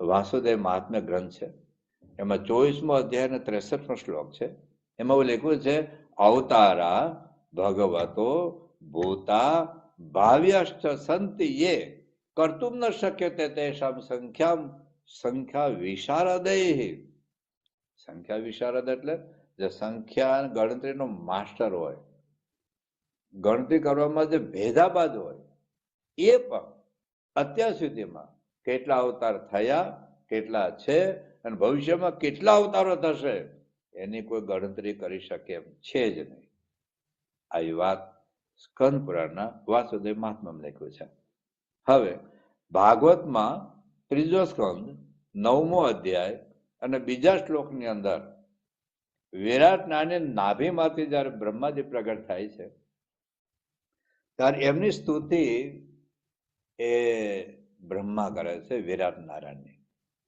વાસુદેવ મહાત્મ્ય ગ્રંથ છે, એમાં 24મો અધ્યાય અને 63મો શ્લોક છે. એમાં એવું લખ્યું છે, અવતારા ભગવતો ભૂતા ભાવ્યશ્ચ સંતિ યે કર્તુમ ન શક્યતે તેષામ સંખ્યા વિશારદૈઃ. સંખ્યા વિશારદ એટલે જે સંખ્યા ગણતરીનો માસ્ટર હોય, ગણતરી કરવામાં જે ભેદાબાદ હોય, એ પણ અત્યાર સુધીમાં કેટલા અવતાર થયા, કેટલા છે અને ભવિષ્યમાં કેટલા અવતારો થશે એની કોઈ ગણતરી કરી શકે એમ છે જ નહીં. આવી વાત સ્કંદ પુરાણના વાસુદેવ મહાત્મામાં લખ્યું છે. હવે ભાગવતમાં 3જો સ્કંદ 9મો અધ્યાય અને બીજા શ્લોકની અંદર વિરાટ નાની નાભીમાંથી જયારે બ્રહ્માજી પ્રગટ થાય છે ત્યારે એમની સ્તુતિ એ બ્રહ્મા કરે છે વિરાટ નારાયણની.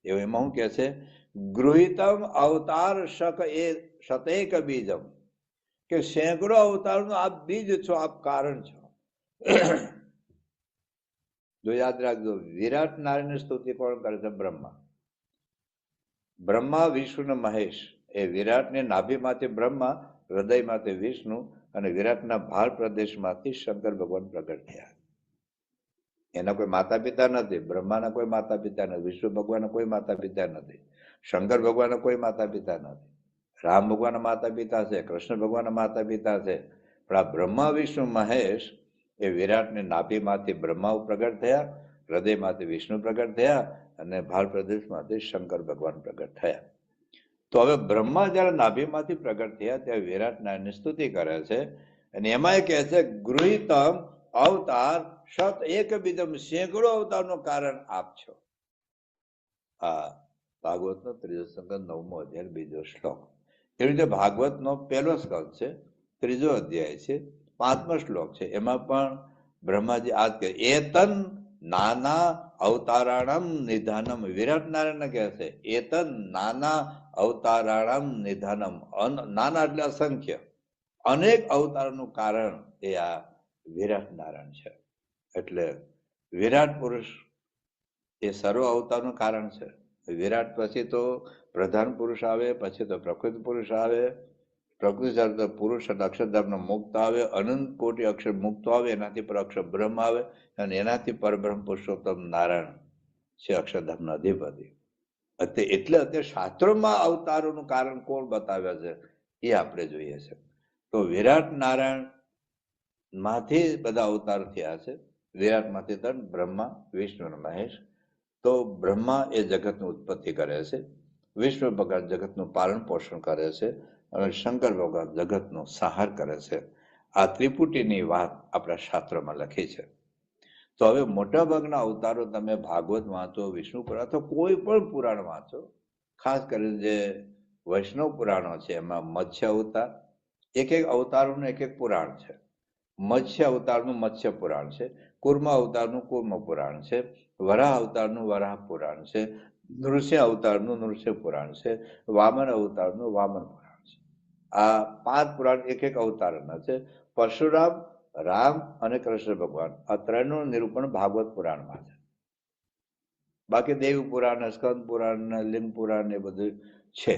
એવું એમાં શું કે છે, ગૃહિતમ અવતાર શતેક બીજમ, કે સેંકડો અવતારનું આપ બીજ છો, આપ કારણ છો. જો યાદ રાખજો, વિરાટ નારાયણની સ્તુતિ કોણ કરે છે? બ્રહ્મા. બ્રહ્મા વિષ્ણુ ને મહેશ. એ વિરાટની નાભીમાંથી બ્રહ્મા, હૃદયમાંથી વિષ્ણુ અને વિરાટના ભાર પ્રદેશમાંથી શંકર ભગવાન પ્રગટ થયા. એના કોઈ માતા પિતા નથી. બ્રહ્માના કોઈ માતા પિતા નથી, વિષ્ણુ ભગવાનના કોઈ માતા પિતા નથી, શંકર ભગવાનના કોઈ માતા પિતા નથી. રામ ભગવાનના માતા પિતા છે, કૃષ્ણ ભગવાનના માતા પિતા છે, પણ આ બ્રહ્મા વિષ્ણુ મહેશ એ વિરાટની નાભીમાંથી બ્રહ્મા પ્રગટ થયા, હૃદયમાંથી વિષ્ણુ પ્રગટ થયા અને ભાર પ્રદેશમાંથી શંકર ભગવાન પ્રગટ થયા. તો હવે બ્રહ્મા જયારે નાભીમાંથી પ્રગટ થયા ત્યારે વિરાટ નારાયણની સ્તુતિ કરે છે અને એમાં એ કહે છે, ગૃહિતમ અવતાર શત એક બીજમ, સેંકડો અવતારનું કારણ આપ છો. આ ભાગવતનો 3જો સ્કંદ 9મો અધ્યાય 2જો શ્લોક. એવી રીતે ભાગવતનો 1લો સ્કંદ છે, 3જો અધ્યાય છે, 5મો શ્લોક છે. એમાં પણ બ્રહ્માજી આ કહે, એતન નાના અવતારાણમ નિધાનમ. વિરાટ નારાયણ કહે છે એતન નાના અવતારાણમ નિધાનમ. નાના એટલે અસંખ્ય, અનેક અવતારનું કારણ એ આ વિરાટ નારાયણ છે. એટલે વિરાટ પુરુષ એ સર્વ અવતારનું કારણ છે. વિરાટ પછી તો પ્રધાન પુરુષ આવે, પછી તો પ્રકૃતિ પુરુષ આવે, પ્રકૃતિ તો પુરુષ અને અક્ષરધામનો મુક્ત આવે, અનંત કોટી અક્ષર મુક્ત આવે, એનાથી પર અક્ષર બ્રહ્મ આવે અને એનાથી પરબ્રહ્મ પુરુષોત્તમ નારાયણ છે, અક્ષરધામના અધિપતિ. એટલે અત્યારે શાસ્ત્રોમાં અવતારોનું કારણ કોણ બતાવ્યા છે એ આપણે જોઈએ છે. તો વિરાટ નારાયણ માંથી બધા અવતાર થયા છે. વિરાટમાંથી તન બ્રહ્મા, વિષ્ણુ અને મહેશ. તો બ્રહ્મા એ જગતની ઉત્પત્તિ કરે છે, વિષ્ણુ ભગવાન જગતનું પાલન પોષણ કરે છે અને શંકર ભગવાન જગતનો સંહાર કરે છે. આ ત્રિપુટીની વાત આપણા શાસ્ત્રોમાં લખી છે. તો હવે મોટા ભાગના અવતારો તમે ભાગવત વાંચો, વિષ્ણુ પુરાણ તો કોઈ પણ પુરાણ વાંચો, ખાસ કરીને જે વૈષ્ણવ પુરાણો છે એમાં મત્સ્ય અવતાર, એક એક અવતારોનું એક એક પુરાણ છે. મત્સ્ય અવતારનું મત્સ્ય પુરાણ છે, કુર્મ અવતારનું કુર્મ પુરાણ છે, વરાહ અવતારનું વરાહ પુરાણ છે, નૃસિંહ અવતારનું નૃસિંહ પુરાણ છે, વામન અવતારનું વામન પુરાણ છે. આ 5 પુરાણ એક એક અવતારના છે. પરશુરામ, રામ અને કૃષ્ણ ભગવાન આ ત્રણનું નિરૂપણ ભાગવત પુરાણમાં છે. બાકી દેવી પુરાણ, સ્કંદ પુરાણ, લિંગ પુરાણ એ બધું છે.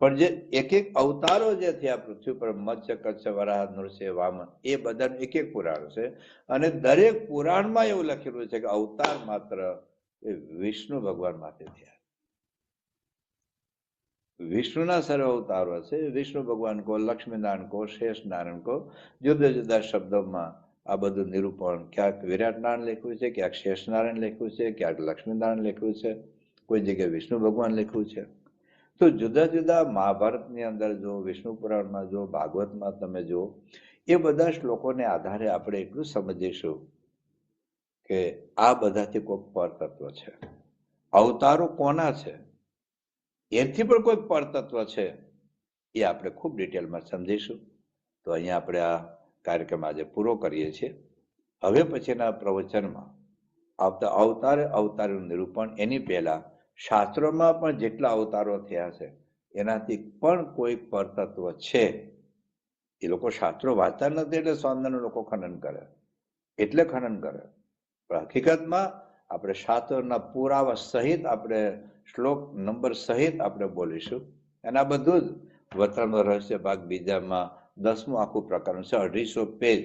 પણ જે એક એક અવતારો જે થયા પૃથ્વી પર, મત્સ્ય, કચ્છ, વરાહ, નૃસિંહ, વામન, એ બધાનું એક એક પુરાણ છે અને દરેક પુરાણમાં એવું લખેલું છે કે અવતાર માત્ર એ વિષ્ણુ ભગવાનમાંથી થયા. વિષ્ણુના સર્વ અવતારો છે. વિષ્ણુ ભગવાન કો, લક્ષ્મી નારાયણ કો, શેષ નારાયણ કો, જુદા જુદા શબ્દોમાં આ બધું નિરૂપણ, ક્યાંક વિરાટ નારાયણ લખ્યું છે, ક્યાંક શેષ નારાયણ લખ્યું છે, ક્યાંક લક્ષ્મી નારાયણ લખ્યું છે, કોઈ જગ્યાએ વિષ્ણુ ભગવાન લખ્યું છે. તો જુદા જુદા મહાભારતની અંદર જો, વિષ્ણુ પુરાણમાં જો, ભાગવતમાં તમે જો, એ બધા શ્લોકોને આધારે આપણે એટલું સમજીશું કે આ બધાથી કોઈ પરતત્વ છે. અવતારો કોના છે એથી પણ કોઈ પરતત્વ છે એ આપણે ખૂબ ડિટેલમાં સમજીશું. તો અહીંયા આપણે આ કાર્યક્રમ આજે પૂરો કરીએ છીએ. હવે પછીના પ્રવચનમાં આવતા અવતારનું નિરૂપણ, એની પહેલા શાસ્ત્રોમાં પણ જેટલા અવતારો થયા છે એનાથી પણ કોઈ પરતત્વ છે. એ લોકો શાસ્ત્રો વાંચતા નથી એટલે સ્વામિનારાયણ લોકો ખનન કરે, એટલે ખનન કરે. પણ હકીકતમાં આપણે શાસ્ત્રોના પુરાવા સહિત આપણે શ્લોક નંબર સહિત આપણે બોલીશું. અને આ બધું જ વતનનો રહસ્ય ભાગ બીજામાં 10મું આખું પ્રકરણ છે, 250 પેજ.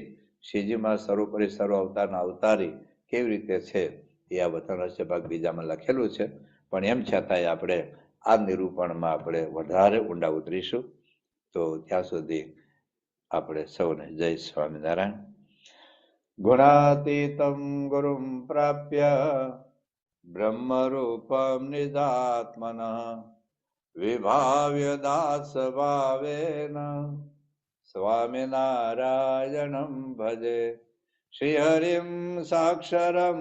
શ્રીજીમાં સર્વોપરી સર્વ અવતારના અવતારી કેવી રીતે છે એ આ વતન રહસ્ય ભાગ બીજામાં લખેલું છે. પણ એમ છતાંય આપણે આ નિરૂપણમાં આપણે વધારે ઊંડા ઉતરીશું. તો ત્યાં સુધી આપણે સૌને જય સ્વામિનારાયણ. ગુણાતીતમ ગુરુમ પ્રાપ્ય બ્રહ્મરૂપમ નિજાત્મનઃ વિભાવ્ય દાસભાવેન સ્વામિનારાયણં ભજે. શ્રીહરિમ સાક્ષરમ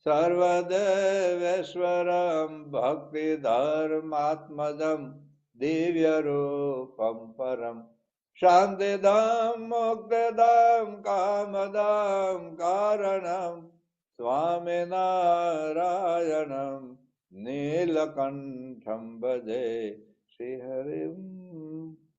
સર્વદેવેશ્વરમ ભક્તિધર્માત્મજં દિવ્યરૂપમ પરમ શાંતિદમ મુક્તિદમ કામદમ કારણમ સ્વામિનારાયણમ નીલકંઠમ ભજે. શ્રીહરિમ